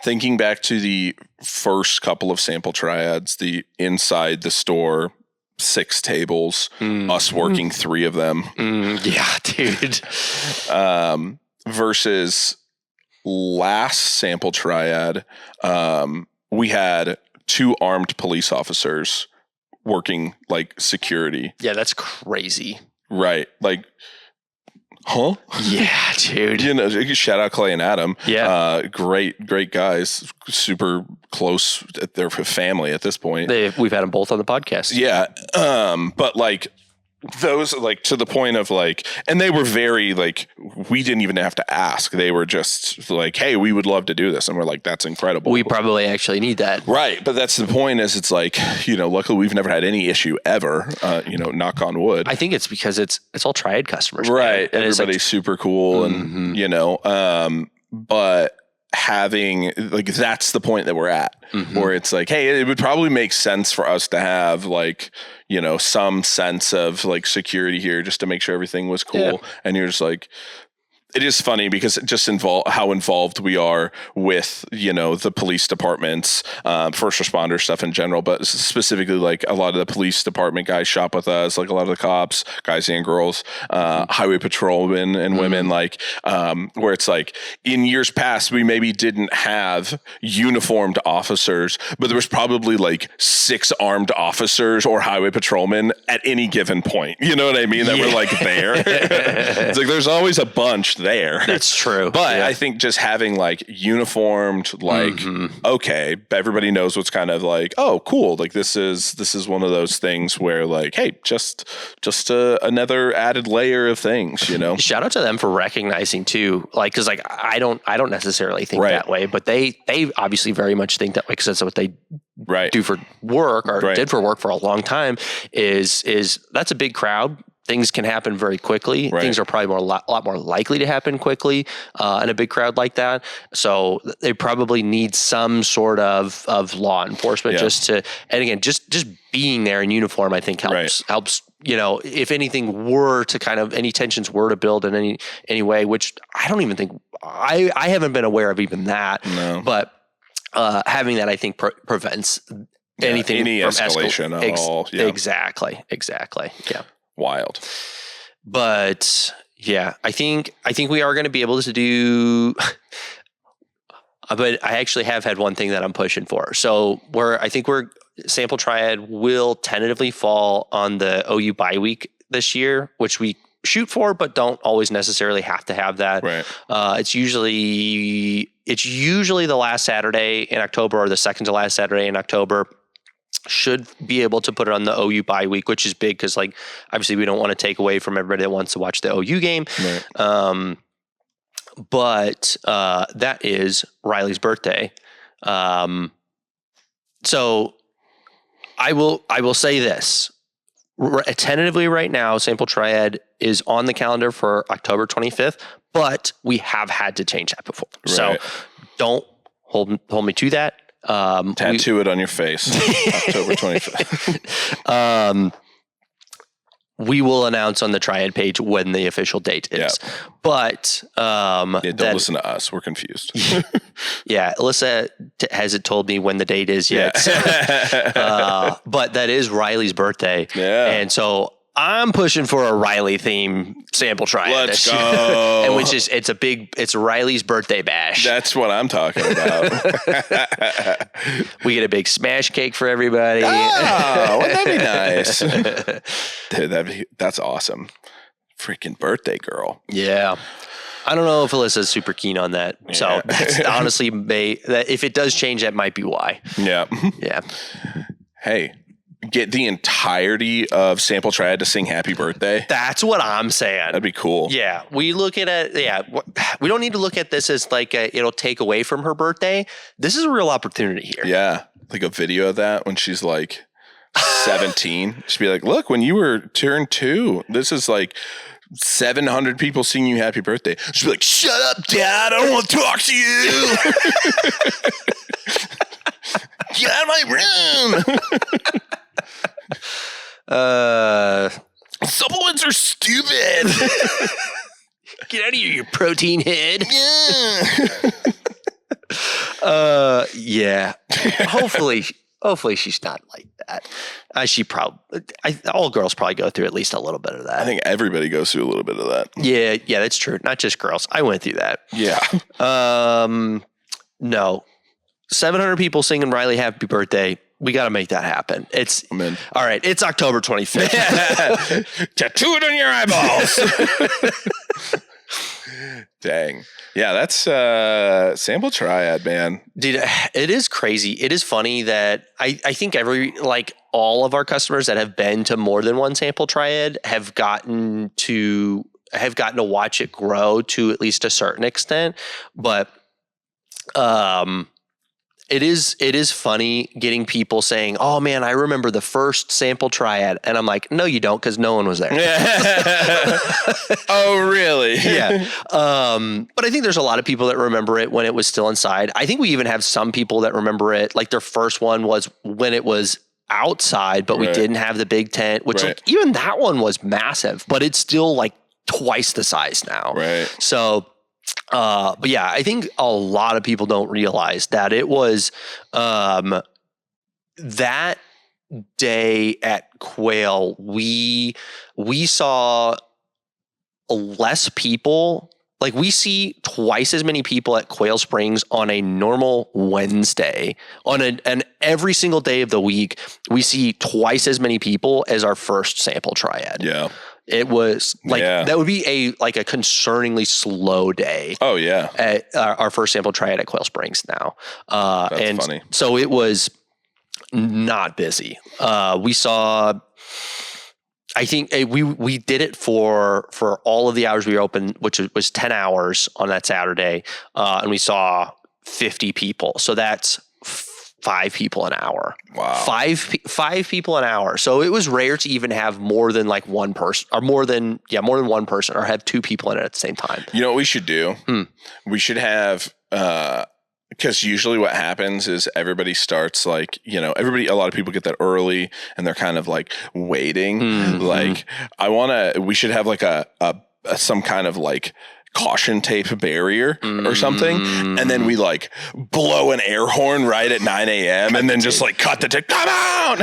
thinking back to the first couple of sample triads, the inside the store, 6 tables, us working 3 of them. Yeah, dude. Versus last sample triad, we had 2 armed police officers working like security. Yeah, that's crazy. Right. Like, huh? Yeah, dude. You know, shout out Clay and Adam. Yeah. Great guys. Super close. They're family at this point. We've had them both on the podcast. Yeah. But like, those like to the point of like, and they were very like, we didn't even have to ask. They were just like, hey, we would love to do this. And we're like, that's incredible. We probably actually need that. Right. But that's the point is it's like, you know, luckily we've never had any issue ever, you know, knock on wood. I think it's because it's all Triad customers. Right. And everybody's like, super cool and, you know, but having like, that's the point that we're at where it's like, hey, it would probably make sense for us to have like, you know, some sense of like security here just to make sure everything was cool. Yeah. And you're just like, it is funny because it just how involved we are with, you know, the police departments, first responder stuff in general, but specifically like a lot of the police department guys shop with us, like a lot of the cops, guys and girls, highway patrolmen and women, like where it's like in years past, we maybe didn't have uniformed officers, but there was probably like 6 armed officers or highway patrolmen at any given point. You know what I mean? That were like there. It's like there's always a bunch there. That's true. But I think just having like uniformed, like, okay, everybody knows what's kind of like, oh, cool. Like this is one of those things where like, hey, just another added layer of things, you know? Shout out to them for recognizing too. Like, cause like, I don't necessarily think that way, but they obviously very much think that way because that's what they do for work or did for work for a long time is that's a big crowd. Things can happen very quickly. Things are probably a lot more likely to happen quickly in a big crowd like that. So they probably need some sort of law enforcement just to, and again, just being there in uniform, I think helps, you know, if anything were to kind of, any tensions were to build in any way, which I don't even think, I haven't been aware of even that, but having that I think prevents anything any from escalation at all. Yeah. Exactly. Yeah. Wild. But yeah, I think we are going to be able to do, but I actually have had one thing that I'm pushing for. So Sample Triad will tentatively fall on the OU bye week this year, which we shoot for, but don't always necessarily have to have that. Right. It's usually the last Saturday in October or the second to last Saturday in October. Should be able to put it on the OU bye week, which is big because, like, obviously we don't want to take away from everybody that wants to watch the OU game. Right. But that is Riley's birthday. So I will say this. Tentatively right now, Sample Triad is on the calendar for October 25th, but we have had to change that before. Right. So don't hold me to that. Tattoo it on your face. October 25th. We will announce on the Triad page when the official date is. Yeah. But don't listen to us. We're confused. Yeah, Alyssa hasn't told me when the date is yet. Yeah. But that is Riley's birthday. Yeah. And so I'm pushing for a Riley theme sample triad. Let's go. And it's Riley's birthday bash. That's what I'm talking about. We get a big smash cake for everybody. Oh, wouldn't that be nice? Dude, that's awesome. Freaking birthday girl. Yeah. I don't know if Alyssa's super keen on that. Yeah. So that's honestly, if it does change, that might be why. Yeah. Yeah. Hey, get the entirety of Sample Triad to sing happy birthday. That's what I'm saying. That'd be cool. Yeah. We look at it. Yeah. We don't need to look at this as like it'll take away from her birthday. This is a real opportunity here. Yeah. Like a video of that when she's like 17. She'd be like, look, when you were turned 2, this is like 700 people singing you happy birthday. She'd be like, shut up, Dad. I don't want to talk to you. Get out of my room. Supplements are stupid. Get out of here, you protein head. Yeah. Yeah. Hopefully she's not like that. All girls probably go through at least a little bit of that. I think everybody goes through a little bit of that. Yeah, that's true. Not just girls. I went through that. Yeah. No. 700 people singing Riley happy birthday. We got to make that happen. All right. It's October 25th. Tattoo it on your eyeballs. Dang. Yeah, that's Sample Triad, man. Dude, it is crazy. It is funny that I think all of our customers that have been to more than one Sample Triad have gotten to watch it grow to at least a certain extent. But it is funny getting people saying, "Oh man, I remember the first Sample Triad," and I'm like, "No, you don't, because no one was there." Oh, really? Yeah. But I think there's a lot of people that remember it when it was still inside. I think we even have some people that remember it like their first one was when it was outside, but we didn't have the big tent, which like, even that one was massive, but it's still like twice the size now. Right. So. But yeah, I think a lot of people don't realize that it was that day at Quail, we saw less people. Like we see twice as many people at Quail Springs on a normal Wednesday. And every single day of the week, we see twice as many people as our first Sample Triad. Yeah. It was like that would be a concerningly slow day. Oh yeah, at our first Sample Triad at Quail Springs now. That's funny. So it was not busy. We saw. I think we did it for all of the hours we were open, which was 10 hours on that Saturday, and we saw 50 people. So that's 5 people an hour. Wow. 5 people an hour. So it was rare to even have more than like one person or more than one person or have 2 people in it at the same time. You know what we should do? We should have, because usually what happens is everybody starts like, a lot of people get that early and they're kind of like waiting. Mm-hmm. Like we should have like a some kind of like caution tape barrier or something, and then we like blow an air horn right at 9 a.m. and then just like cut the tape. Come on!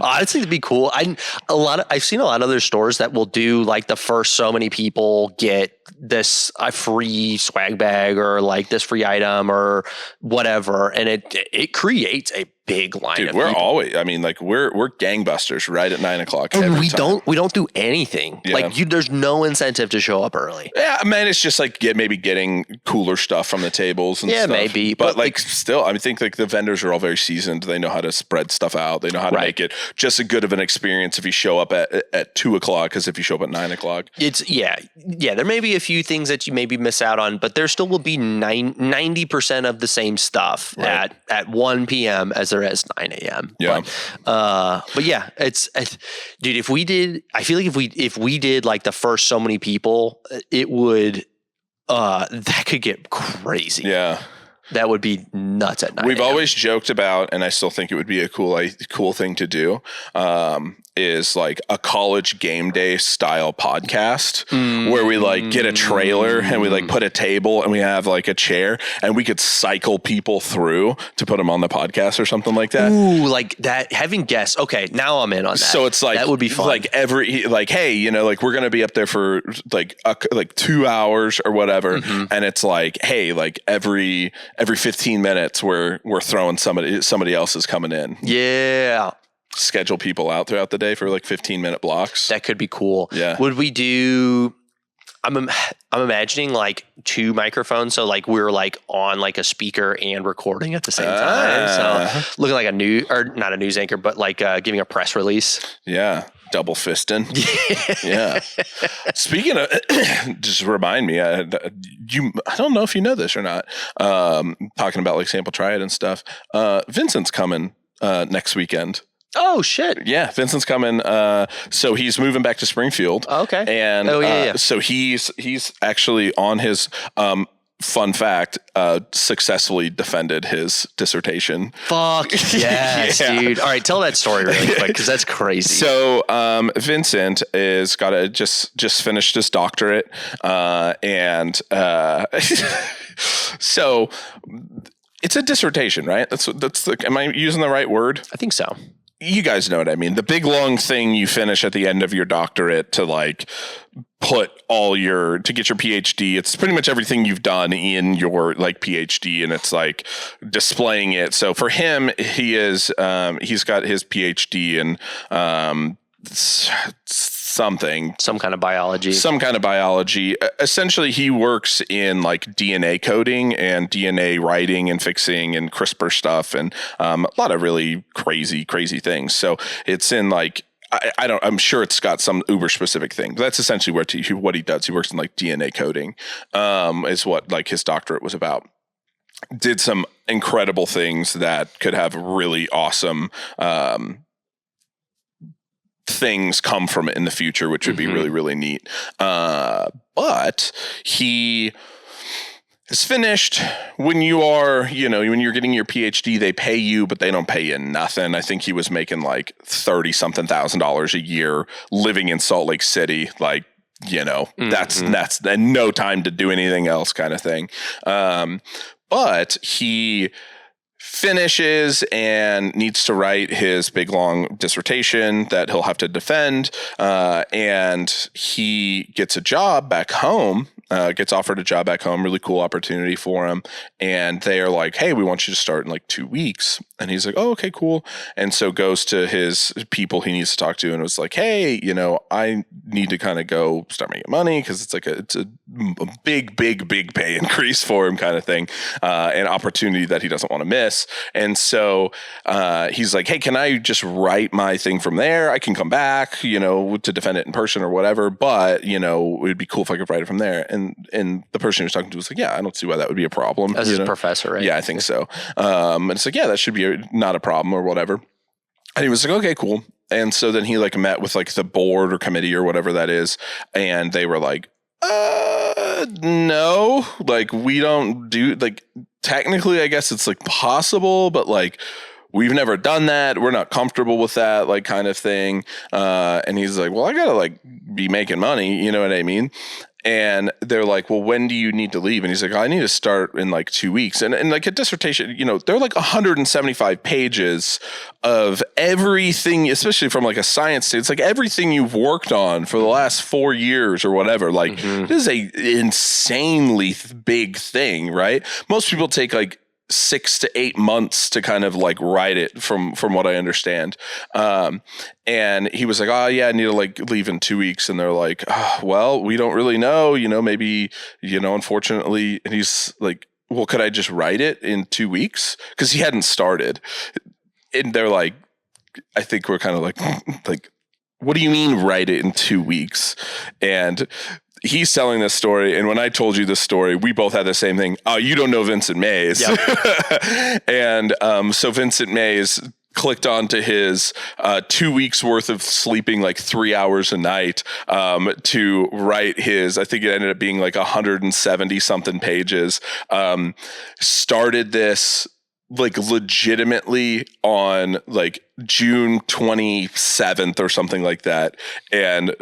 Honestly, it'd be cool. I've seen a lot of other stores that will do like the first so many people get this a free swag bag or like this free item or whatever, and it creates a big line. Dude, of we're people. Always. I mean, like we're gangbusters right at 9 o'clock. And we don't do anything. Yeah. Like there's no incentive to show up early. Yeah, man, it's just like maybe getting cooler stuff from the tables and stuff. Yeah, maybe. But like still, I think like the vendors are all very seasoned. They know how to spread stuff out. They know how to make it just as good of an experience if you show up at 2 o'clock as if you show up at 9 o'clock. Yeah. There may be a few things that you maybe miss out on, but there still will be 90% of the same stuff at 1 p.m. as there is 9 a.m. Yeah. But yeah, dude, I feel like if we did like the first so many people, it would, that could get crazy. Yeah. That would be nuts at 9 We've a.m. always joked about, and I still think it would be a cool thing to do, is like a college game day style podcast where we like get a trailer and we like put a table and we have like a chair and we could cycle people through to put them on the podcast or something like that. Ooh, like that, having guests. Okay, now I'm in on that. So it's like, that would be fun. Like hey, you know, like we're going to be up there for like 2 hours or whatever. And it's like, hey, like every 15 minutes we're throwing somebody else is coming in. Yeah. Schedule people out throughout the day for like 15-minute blocks. That could be cool. Yeah. Would we do, I'm imagining like 2 microphones. So like we're like on like a speaker and recording at the same time. So looking like not a news anchor, but like giving a press release. Yeah. Double fisting. Yeah. Speaking of, just remind me, I don't know if you know this or not. Talking about like Sample Triad and stuff. Vincent's coming next weekend. Oh shit! Yeah, Vincent's coming. So he's moving back to Springfield. Okay. And so he's actually on his fun fact, successfully defended his dissertation. Fuck yes, dude. All right, tell that story really quick because that's crazy. So Vincent is just finished his doctorate, and so it's a dissertation, right? Am I using the right word? I think so. You guys know what I mean. The big long thing you finish at the end of your doctorate to like to get your PhD. It's pretty much everything you've done in your like PhD, and it's like displaying it. So for him, he's got his PhD in some kind of biology. Essentially, he works in like DNA coding and DNA writing and fixing and CRISPR stuff and a lot of really crazy things. So it's in like, I'm sure it's got some uber specific thing, but that's essentially what he does. He works in like DNA coding, is what like his doctorate was about. Did some incredible things that could have really awesome, things come from it in the future, which would be really, really neat. But he is finished. When you're getting your PhD, they pay you, but they don't pay you nothing. I think he was making like $30,000 a year living in Salt Lake City. Like, that's no time to do anything else kind of thing. But he finishes and needs to write his big long dissertation that he'll have to defend. And he gets a job back home, gets offered a job back home, really cool opportunity for him. And they are like, hey, we want you to start in like 2 weeks. And he's like, oh, okay, cool. And so goes to his people he needs to talk to and was like, hey, I need to kind of go start making money because it's a big pay increase for him kind of thing, an opportunity that he doesn't want to miss. And so he's like, hey, can I just write my thing from there? I can come back, to defend it in person or whatever, but, it would be cool if I could write it from there. And the person he was talking to was like, yeah, I don't see why that would be a problem. As a professor, right? Yeah, I think so. And it's like, yeah, that should be not a problem or whatever. And he was like, okay, cool. And so then he like met with like the board or committee or whatever that is. And they were like, no, like we don't do like, technically, I guess it's like possible, but like we've never done that. We're not comfortable with that, like kind of thing. And he's like, well, I gotta like be making money. You know what I mean? And they're like, well, when do you need to leave? And he's like, I need to start in like 2 weeks. And like a dissertation, there are like 175 pages of everything, especially from like a science state. It's like everything you've worked on for the last 4 years or whatever. Like this is a insanely big thing, right? Most people take like 6 to 8 months to kind of like write it from what I understand. And he was like, oh yeah, I need to like leave in 2 weeks. And they're like, oh, well, we don't really know, maybe, unfortunately. And he's like, well, could I just write it in 2 weeks? Cause he hadn't started. And they're like, I think we're kind of like, what do you mean write it in 2 weeks? And he's telling this story, and when I told you this story, we both had the same thing. Oh, you don't know Vincent Mays. Yep. And so Vincent Mays clicked onto his 2 weeks worth of sleeping like 3 hours a night to write his, I think it ended up being like 170 something pages. Started this like legitimately on like June 27th or something like that, and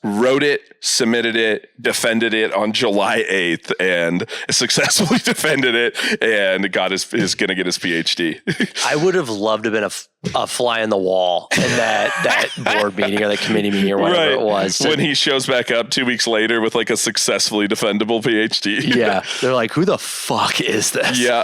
wrote it, submitted it, defended it on July 8th, and successfully defended it, and is going to get his PhD. I would have loved to have been a fly on the wall in that board meeting or the committee meeting or whatever it was. When he shows back up 2 weeks later with like a successfully defendable PhD. Yeah. They're like, who the fuck is this? Yeah.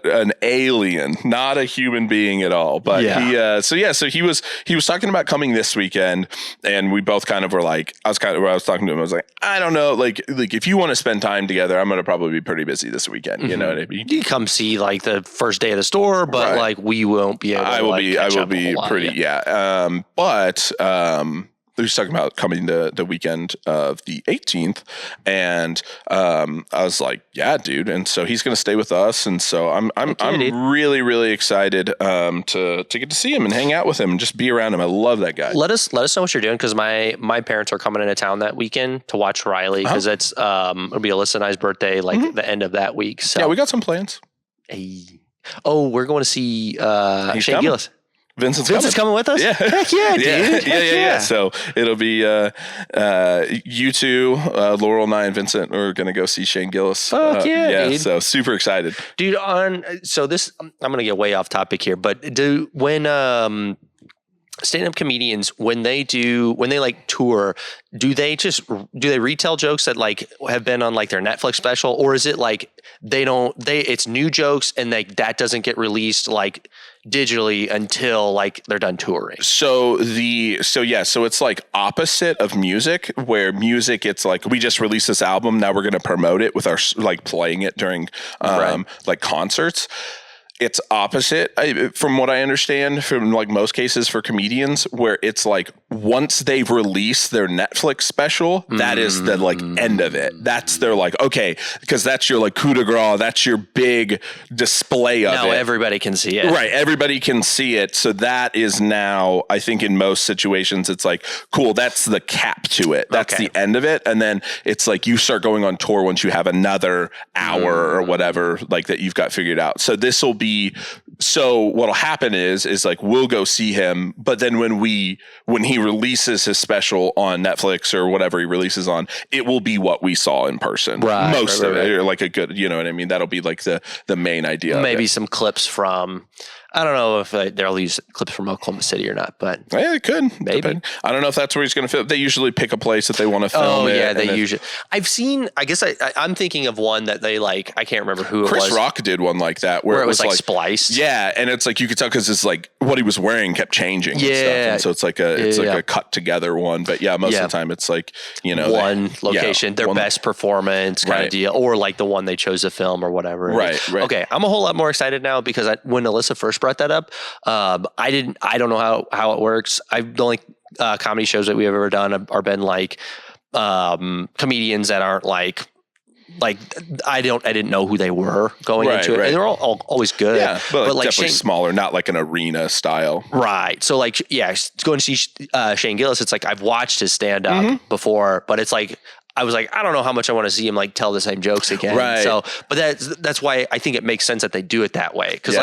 An alien, not a human being at all. But so he was talking about coming this weekend, and we both kind of were like, I was talking to him, I was like, I don't know, like if you want to spend time together, I'm going to probably be pretty busy this weekend. You know what I mean? You come see like the first day of the store, but like we won't be able to. I will be pretty. But he was talking about coming the weekend of the 18th, and I was like, yeah, dude. And so he's going to stay with us, and so I'm really, really excited to get to see him and hang out with him and just be around him. I love that guy. Let us know what you're doing, because my parents are coming into town that weekend to watch Riley, because it's it'll be Alyssa and I's birthday, like the end of that week. So yeah, we got some plans. Oh, we're going to see Shane Gillis. Vincent's coming with us? Yeah. Heck yeah, dude. Yeah. So it'll be you two, Laurel and I and Vincent are going to go see Shane Gillis. Fuck yeah, dude. So super excited. Dude, I'm going to get way off topic here, but when stand-up comedians, when they like tour, do they retell jokes that like have been on like their Netflix special, or is it like it's new jokes and that doesn't get released like digitally until like they're done touring? So it's like opposite of music, where music, it's like, we just released this album, now we're going to promote it with our like playing it during like concerts. It's opposite, from what I understand, from like most cases for comedians, where it's like once they've released their Netflix special, that is the like end of it. That's their like, okay, because that's your like coup de grace, that's your big display of it. Now everybody can see it. Right, everybody can see it. So that is now, I think in most situations, it's like, cool, that's the cap to it. That's the end of it. And then it's like you start going on tour once you have another hour or whatever like that you've got figured out. So this will be, so what'll happen is like we'll go see him, but then when he releases his special on Netflix or whatever he releases on, it will be what we saw in person. Right, most of it, or like a good, you know what I mean? That'll be like the main idea. Maybe some clips from, I don't know if they'll use clips from Oklahoma City or not, but yeah, they could. Maybe. Depend. I don't know if that's where he's going to film. They usually pick a place that they want to film. Oh yeah, they usually. I've seen. I guess I'm thinking of one that they like. I can't remember who it was. Chris Rock did one like that where it was like spliced. Yeah, and it's like you could tell because it's like what he was wearing kept changing. Yeah, and stuff. And so it's like a cut together one. But yeah, most of the time it's like one location, their best performance kind of deal, or like the one they chose to film or whatever. Right. Okay, I'm a whole lot more excited now because when Alyssa first brought that up. I don't know how it works. The only comedy shows that we've ever done are been like comedians that aren't like I didn't know who they were going into it. And they're all always good. Yeah, but like definitely smaller, not like an arena style. Right. So like, yeah, going to see Shane Gillis, it's like I've watched his stand up before, but it's like I was like, I don't know how much I want to see him like tell the same jokes again. Right. So, but that's why I think it makes sense that they do it that way. Because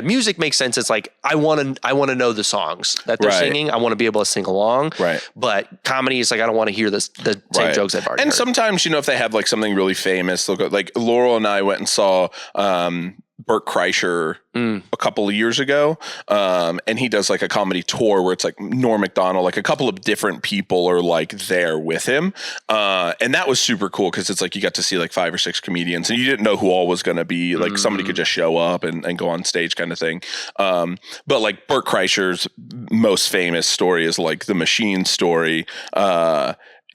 music makes sense. It's like I want to know the songs that they're singing. I want to be able to sing along. Right. But comedy is like I don't want to hear the same jokes I've already heard. And sometimes if they have like something really famous, they'll go like Laurel and I went and saw Bert Kreischer a couple of years ago. And he does like a comedy tour where it's like Norm Macdonald, like a couple of different people are like there with him. And that was super cool because it's like you got to see like 5 or 6 comedians and you didn't know who all was going to be. Like somebody could just show up and go on stage kind of thing. But like Bert Kreischer's most famous story is like the Machine story.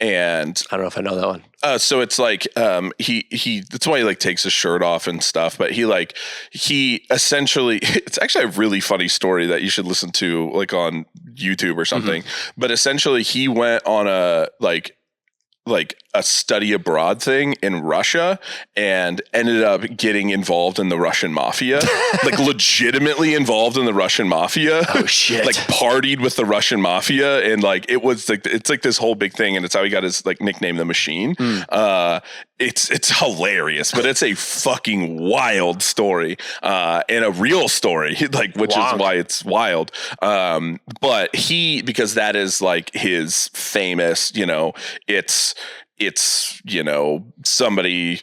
And I don't know if I know that one. So it's like he that's why he like takes his shirt off and stuff, but he essentially it's actually a really funny story that you should listen to like on YouTube or something. But essentially he went on a like a study abroad thing in Russia and ended up getting involved in the Russian mafia, like legitimately involved in the Russian mafia. Oh shit. Like partied with the Russian mafia. And like, it was like, it's like this whole big thing. And it's how he got his like nickname, The Machine. it's hilarious, but it's a fucking wild story, and a real story, like, which is why it's wild. But because that is like his famous, it's somebody.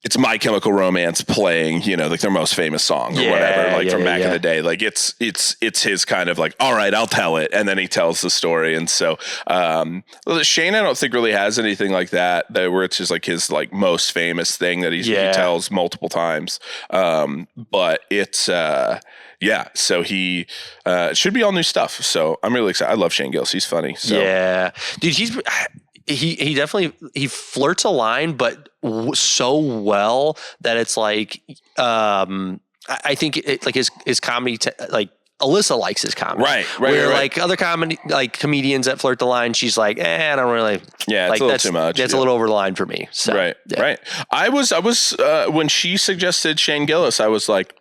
It's My Chemical Romance playing, like their most famous song or whatever, like from back in the day. Like it's his kind of like, all right, I'll tell it. And then he tells the story. And so, Shane, I don't think really has anything like that where it's just like his like most famous thing that he tells multiple times. But it's, so he should be all new stuff. So I'm really excited. I love Shane Gillis. He's funny. So. Yeah, dude, he definitely, he flirts a line, but so well that it's like, I think like his comedy, like Alyssa likes his comedy. Right. Where like other comedy, like comedians that flirt the line, she's like, I don't really. Yeah, like, it's a little too much. That's a little over the line for me. So, right. I was when she suggested Shane Gillis, I was like,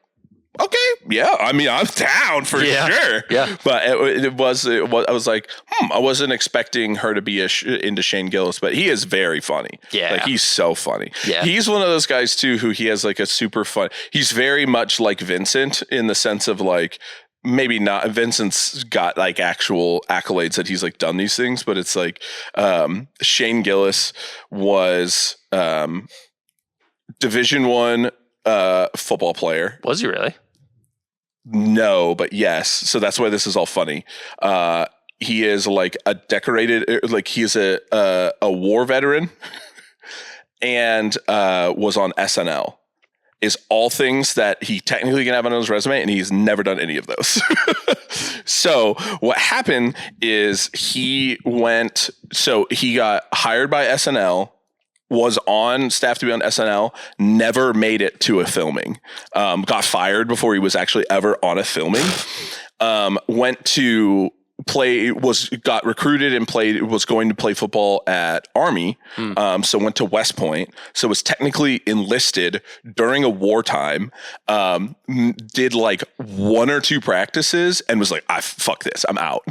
okay, yeah. I mean, I'm down for sure. Yeah, but it was. I was like, I wasn't expecting her to be into Shane Gillis, but he is very funny. Yeah, like he's so funny. Yeah, he's one of those guys too who he has like a super fun. He's very much like Vincent in the sense of like. Maybe not. Vincent's got like actual accolades that he's like done these things, but it's like Shane Gillis was Division I football player. Was he really? No, but yes. So that's why this is all funny. He is like a decorated, like he's a war veteran, and was on SNL. Is all things that he technically can have on his resume, and he's never done any of those. So what happened is he got hired by SNL, was on staff to be on SNL, never made it to a filming, got fired before he was actually ever on a filming, went to got recruited and was going to play football at Army. So went to West Point. So was technically enlisted during a wartime, did like 1 or 2 practices and was like, fuck this, I'm out.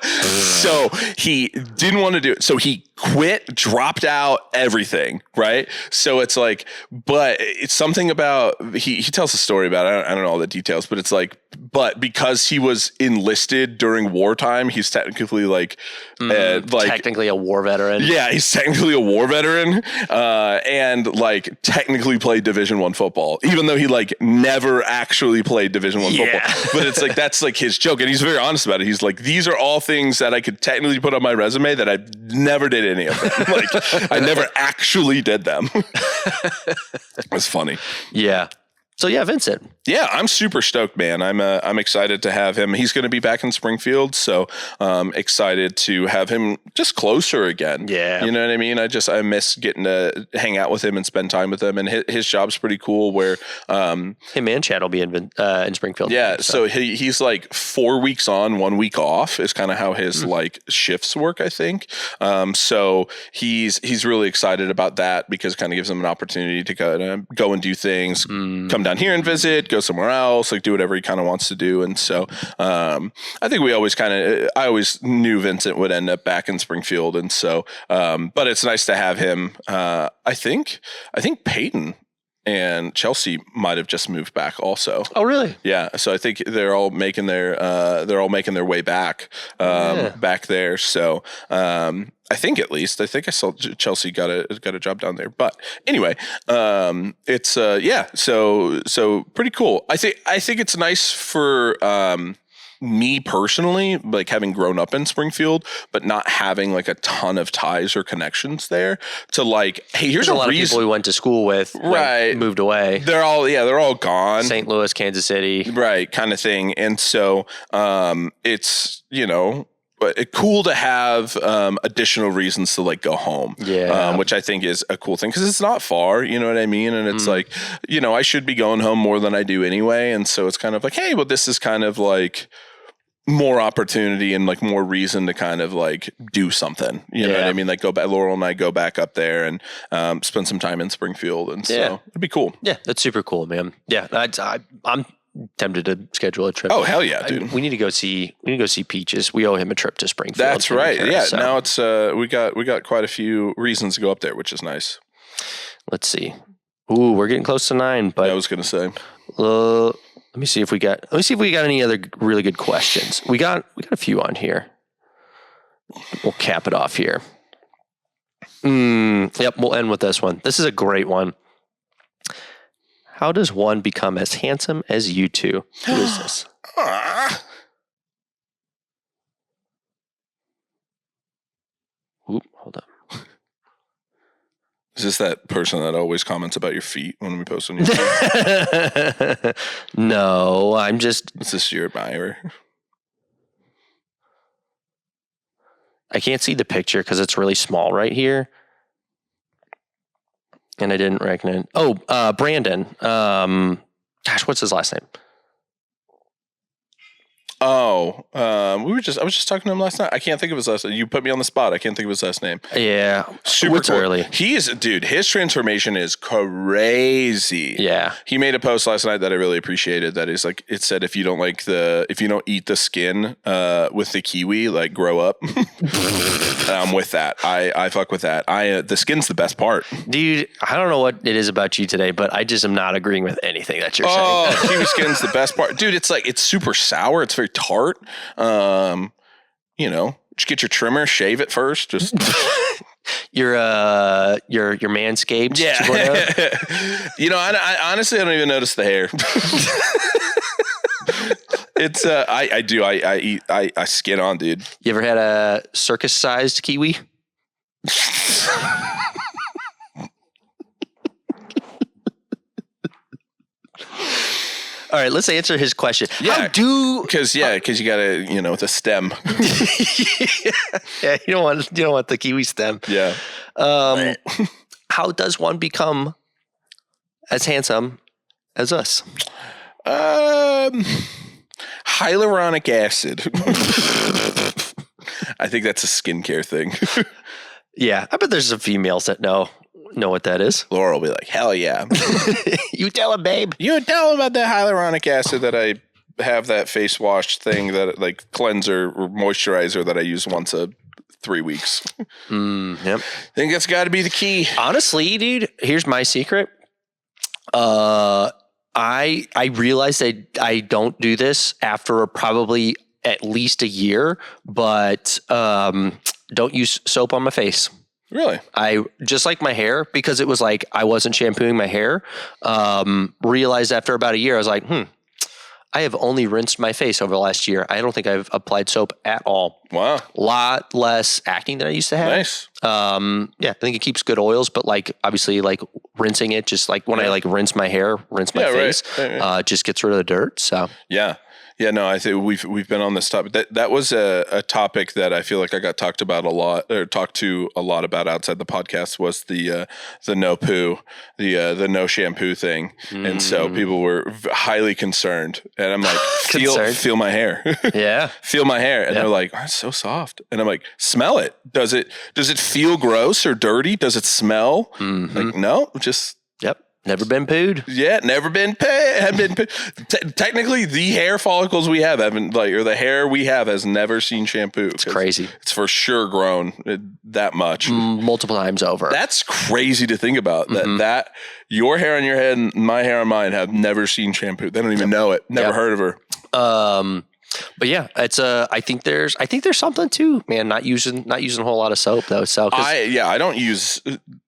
So he didn't want to do it. So he quit, dropped out, everything. Right. So it's like, but it's something about, he tells a story about it. I don't know all the details, but it's like, but because he was enlisted during wartime, he's technically like technically a war veteran. Yeah, he's technically a war veteran, and like technically played Division I football, even though he like never actually played Division I football. But it's like that's like his joke, and he's very honest about it. He's like, these are all things that I could technically put on my resume that I never did any of them. Like I never actually did them. It's funny. Yeah. So yeah, Vincent. Yeah, I'm super stoked, man. I'm excited to have him. He's going to be back in Springfield, so excited to have him just closer again. Yeah, you know what I mean. I miss getting to hang out with him and spend time with him. And his job's pretty cool. Where him and Chad will be in Springfield. Yeah, so he's like 4 weeks on, 1 week off is kind of how his like shifts work, I think. So he's really excited about that because it kind of gives him an opportunity to go and do things, come down here and visit, go somewhere else, like do whatever he kind of wants to do. And so I think I always knew Vincent would end up back in Springfield. And so, but it's nice to have him. I think Peyton and Chelsea might have just moved back also. Oh, really? Yeah. So I think they're all making their way back, back there. So, I think I saw Chelsea got a job down there, but anyway, it's so pretty cool. I think it's nice for, me personally, like having grown up in Springfield, but not having like a ton of ties or connections there to like, hey, here's a lot reason. Of people we went to school with, right? Moved away. They're all gone. St. Louis, Kansas City, right? Kind of thing. And so, it's, but it's cool to have additional reasons to like go home, which I think is a cool thing because it's not far, you know what I mean? And it's like, I should be going home more than I do anyway. And so it's kind of like, hey, well, this is kind of like more opportunity and like more reason to kind of like do something, you know what I mean? Like Laurel and I go back up there and spend some time in Springfield. And so it'd be cool. Yeah, that's super cool, man. Yeah, I'm tempted to schedule a trip. Oh, hell yeah, dude. We need to go see Peaches. We owe him a trip to Springfield. That's right. Yeah. So. Now it's we got quite a few reasons to go up there, which is nice. Let's see. Ooh, we're getting close to 9, but I was going to say. let me see if we got any other really good questions. We got a few on here. We'll cap it off here. Yep, we'll end with this one. This is a great one. How does one become as handsome as you two? Who is this? Oop, hold up. Is this that person that always comments about your feet when we post on YouTube? No, I'm just... Is this your admirer? I can't see the picture because it's really small right here. And I didn't recognize... Oh, Brandon. Gosh, what's his last name? Oh, I was just talking to him last night. I can't think of his last name. You put me on the spot. I can't think of his last name. Yeah. Super cool. Early. Dude, his transformation is crazy. Yeah. He made a post last night that I really appreciated. That is like, it said, if you don't eat the skin, with the kiwi, like grow up. I'm with that. I fuck with that. The skin's the best part. Dude, I don't know what it is about you today, but I just am not agreeing with anything that you're saying. Oh, kiwi skin's the best part. Dude, it's super sour. It's very tart. Just get your trimmer, shave it first. Just your manscaped. Yeah. I honestly, I don't even notice the hair. It's I do. I skin on, dude. You ever had a circus sized kiwi? All right, let's answer his question. Yeah, because you gotta, with a stem. Yeah, you don't want the kiwi stem. Yeah. How does one become as handsome as us? Hyaluronic acid. I think that's a skincare thing. Yeah, I bet there's some females that know what that is. Laura will be like, hell yeah. You tell him, babe. You tell him about the hyaluronic acid that I have, that face wash thing, that like cleanser or moisturizer that I use once a 3 weeks. Yep. I think that's got to be the key. Honestly, dude, here's my secret. I realized that I don't do this after probably at least a year, but don't use soap on my face. Really? I just like my hair, because it was like I wasn't shampooing my hair. Realized after about a year, I was like, I have only rinsed my face over the last year. I don't think I've applied soap at all. Wow. A lot less acne than I used to have. Nice. Yeah, I think it keeps good oils, but like obviously like rinsing it, just like when I like rinse my hair, rinse my face, right. Just gets rid of the dirt. So yeah. Yeah, no, I think we've been on this topic. That was a topic that I feel like I got talked to a lot about outside the podcast, was the no poo, the no shampoo thing. And so people were highly concerned. And I'm like, feel my hair. Yeah. Feel my hair. And they're like, oh, it's so soft. And I'm like, smell it. Does it feel gross or dirty? Does it smell? Like, no, just... Yep. Never been pooed. Yeah, never been pooed. Technically, the hair follicles we have haven't, or the hair we have has never seen shampoo. It's crazy. It's for sure grown that much. Multiple times over. That's crazy to think about. That your hair on your head and my hair on mine have never seen shampoo. They don't even know it. Never heard of her. But yeah, it's I think there's something too, man. Not using a whole lot of soap though. So I don't use.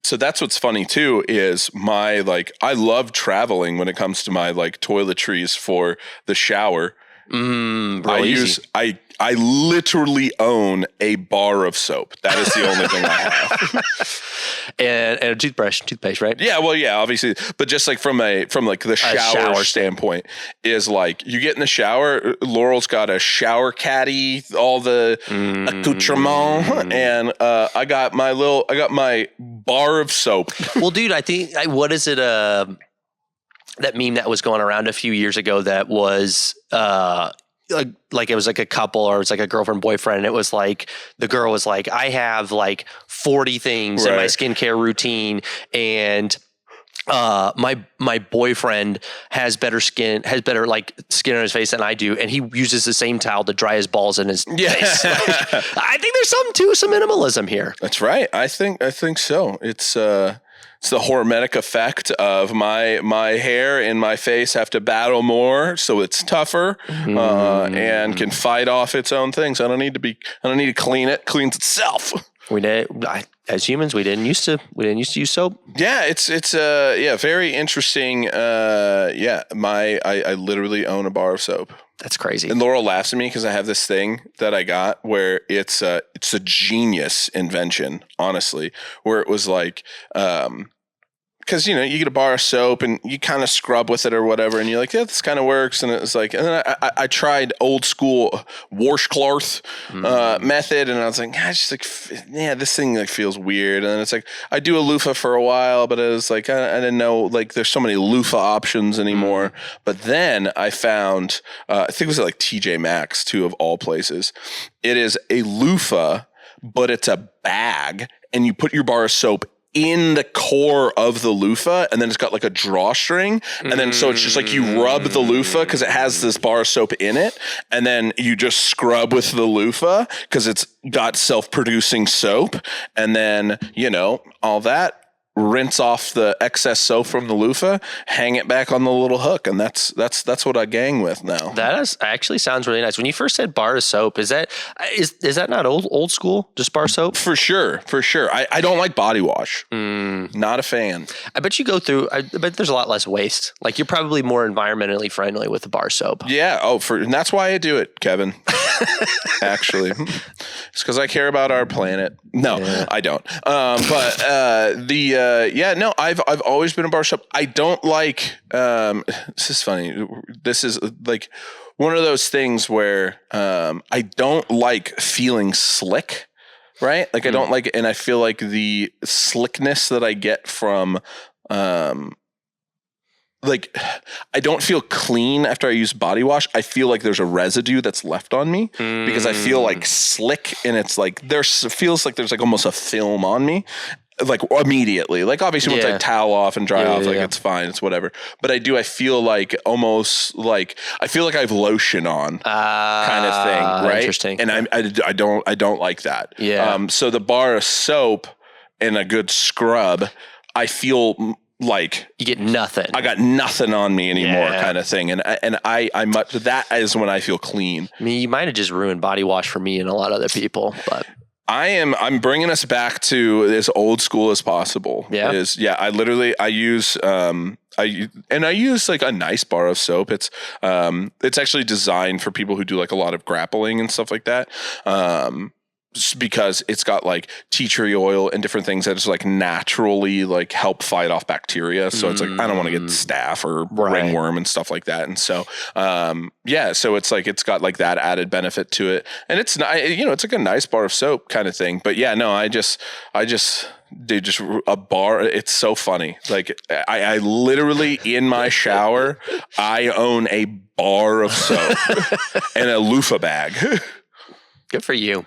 So that's what's funny too, is my I love traveling when it comes to my toiletries for the shower. I literally own a bar of soap. That is the only thing I have. and a toothpaste, right? Yeah, well, yeah, obviously, but just from the shower standpoint, is you get in the shower. Laurel's got a shower caddy, all the accoutrement, and I got my bar of soap. Well, dude, I think what is it? That meme that was going around a few years ago that was it was like a couple, or it's like a girlfriend boyfriend, and it was like the girl was like, I have 40 things in my skincare routine, and my boyfriend has better skin on his face than I do, and he uses the same towel to dry his balls in his face. I think there's some minimalism here. That's right. I think so. It's It's the hormetic effect of my hair and my face have to battle more, so it's tougher and can fight off its own things. I don't need to clean it. It cleans itself. As humans, we didn't used to use soap. Yeah, it's very interesting. I literally own a bar of soap. That's crazy. And Laurel laughs at me because I have this thing that I got where it's a genius invention, honestly, where it was like, because, you get a bar of soap and you kind of scrub with it or whatever. And you're like, yeah, this kind of works. And it's like, and then I tried old school washcloth method. And I was like, this thing like feels weird. And then it's like, I do a loofah for a while, but it was like, I didn't know, like there's so many loofah options anymore. But then I found, I think it was like TJ Maxx too, of all places. It is a loofah, but it's a bag and you put your bar of soap in the core of the loofah, and then it's got like a drawstring, and then so it's just like you rub the loofah because it has this bar of soap in it, and then you just scrub with the loofah because it's got self-producing soap, and then all that. Rinse off the excess soap from the loofah, hang it back on the little hook, and that's what I gang with now. That actually sounds really nice. When you first said bar of soap, is that not old school? Just bar soap? For sure. I don't like body wash. Not a fan. I bet you go through. I bet there's a lot less waste. Like you're probably more environmentally friendly with the bar soap. Yeah. And that's why I do it, Kevin. Actually, it's because I care about our planet. No, I don't. I've always been a bar soap. I don't like. This is funny. This is like one of those things where I don't like feeling slick. Right? Like I don't like it, and I feel like the slickness that I get from I don't feel clean after I use body wash. I feel like there's a residue that's left on me because I feel like slick, and it's like feels like there's like almost a film on me. Like immediately, like obviously once I towel off and dry off, it's fine, it's whatever. But I feel like almost like I feel like I have lotion on, kind of thing, right? Interesting. And I don't like that. Yeah. So the bar of soap and a good scrub, I feel like you get nothing. I got nothing on me anymore, kind of thing. And that is when I feel clean. I mean, you might have just ruined body wash for me and a lot of other people, but. I'm bringing us back to as old school as possible. I use like a nice bar of soap. It's actually designed for people who do like a lot of grappling and stuff like that. Because it's got like tea tree oil and different things that just like naturally like help fight off bacteria. So it's like, I don't want to get staph or ringworm and stuff like that. And so, so it's like, it's got like that added benefit to it, and it's not, it's like a nice bar of soap kind of thing. But dude, just a bar. It's so funny. Like I literally in my shower, I own a bar of soap and a loofah bag. Good for you.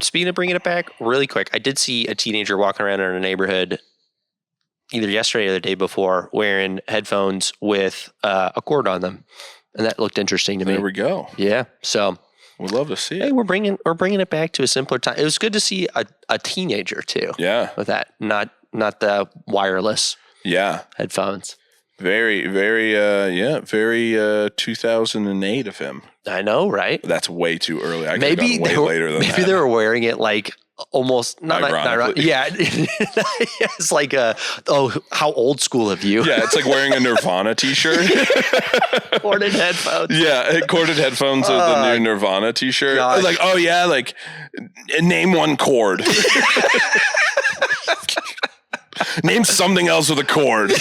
Speaking of bringing it back really quick, I did see a teenager walking around in our neighborhood either yesterday or the day before wearing headphones with a cord on them. And that looked interesting to me. There we go. Yeah. So we'd love to see it. Hey, we're bringing it back to a simpler time. It was good to see a teenager too. Yeah. With that, not the wireless headphones. Very, very, very 2008 of him. I know, right? That's way too early. I could have gone way later than that. Maybe they were wearing it like almost not yeah. It's like how old school of you? Yeah, it's like wearing a Nirvana t-shirt. Corded headphones. Yeah, corded headphones are the new Nirvana t-shirt. Like, oh yeah, like name one chord. Name something else with a cord.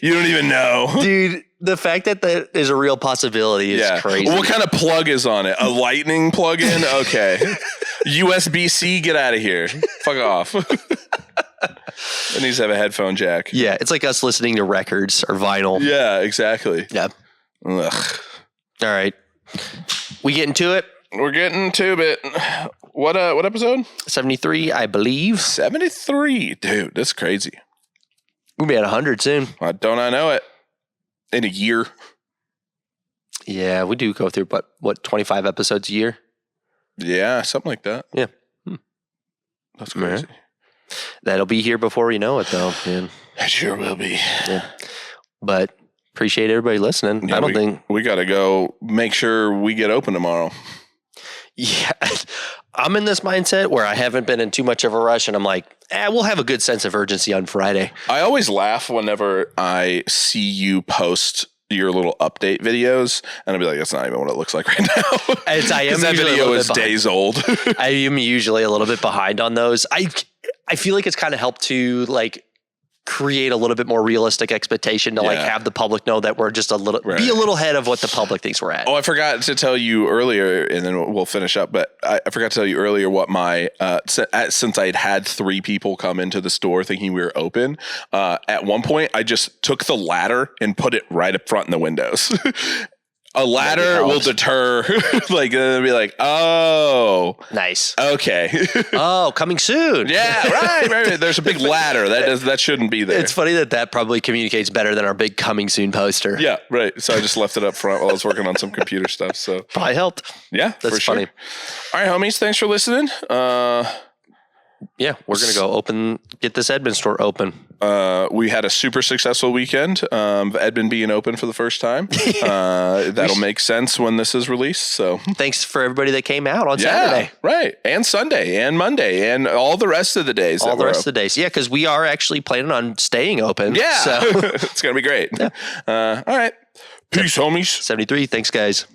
You don't even know. Dude, the fact that is a real possibility is crazy. What kind of plug is on it? A lightning plug-in? Okay. USB-C, get out of here. Fuck off. It needs to have a headphone jack. Yeah, it's like us listening to records or vinyl. Yeah, exactly. Yeah. Ugh. All right. We getting to it? We're getting to it. What episode? 73, I believe. 73. Dude, that's crazy. We'll be at 100 soon. Don't I know it? In a year. Yeah, we do go through, what 25 episodes a year? Yeah, something like that. Yeah. That's crazy. That'll be here before you know it, though, man. It sure will be. Yeah. But appreciate everybody listening. Yeah, I don't think we got to go make sure we get open tomorrow. Yeah, I'm in this mindset where I haven't been in too much of a rush, and I'm like, we'll have a good sense of urgency on Friday. I always laugh whenever I see you post your little update videos, and I'll be like, that's not even what it looks like right now. I am that video is days old. I am usually a little bit behind on those. I feel like it's kind of helped to like create a little bit more realistic expectation to like have the public know that we're just a little be a little ahead of what the public thinks we're at. Oh, I forgot to tell you earlier, and then we'll finish up. But I forgot to tell you earlier what my since I had 3 people come into the store thinking we were open. At one point, I just took the ladder and put it right up front in the windows. A ladder will deter, like, they'll be like, oh. Nice. Okay. Oh, coming soon. Yeah, right. There's a big ladder. That shouldn't be there. It's funny that probably communicates better than our big coming soon poster. Yeah, right. So I just left it up front while I was working on some computer stuff. So probably helped. Yeah, that's for sure. Funny. All right, homies. Thanks for listening. Yeah, we're going to get this Edmond store open. We had a super successful weekend of Edmond being open for the first time. That'll make sense when this is released. So thanks for everybody that came out on Saturday. Right. And Sunday and Monday and all the rest of the days. All the rest of the days. Yeah, because we are actually planning on staying open. Yeah. So It's going to be great. Yeah. All right. Peace, homies. 73. Thanks, guys.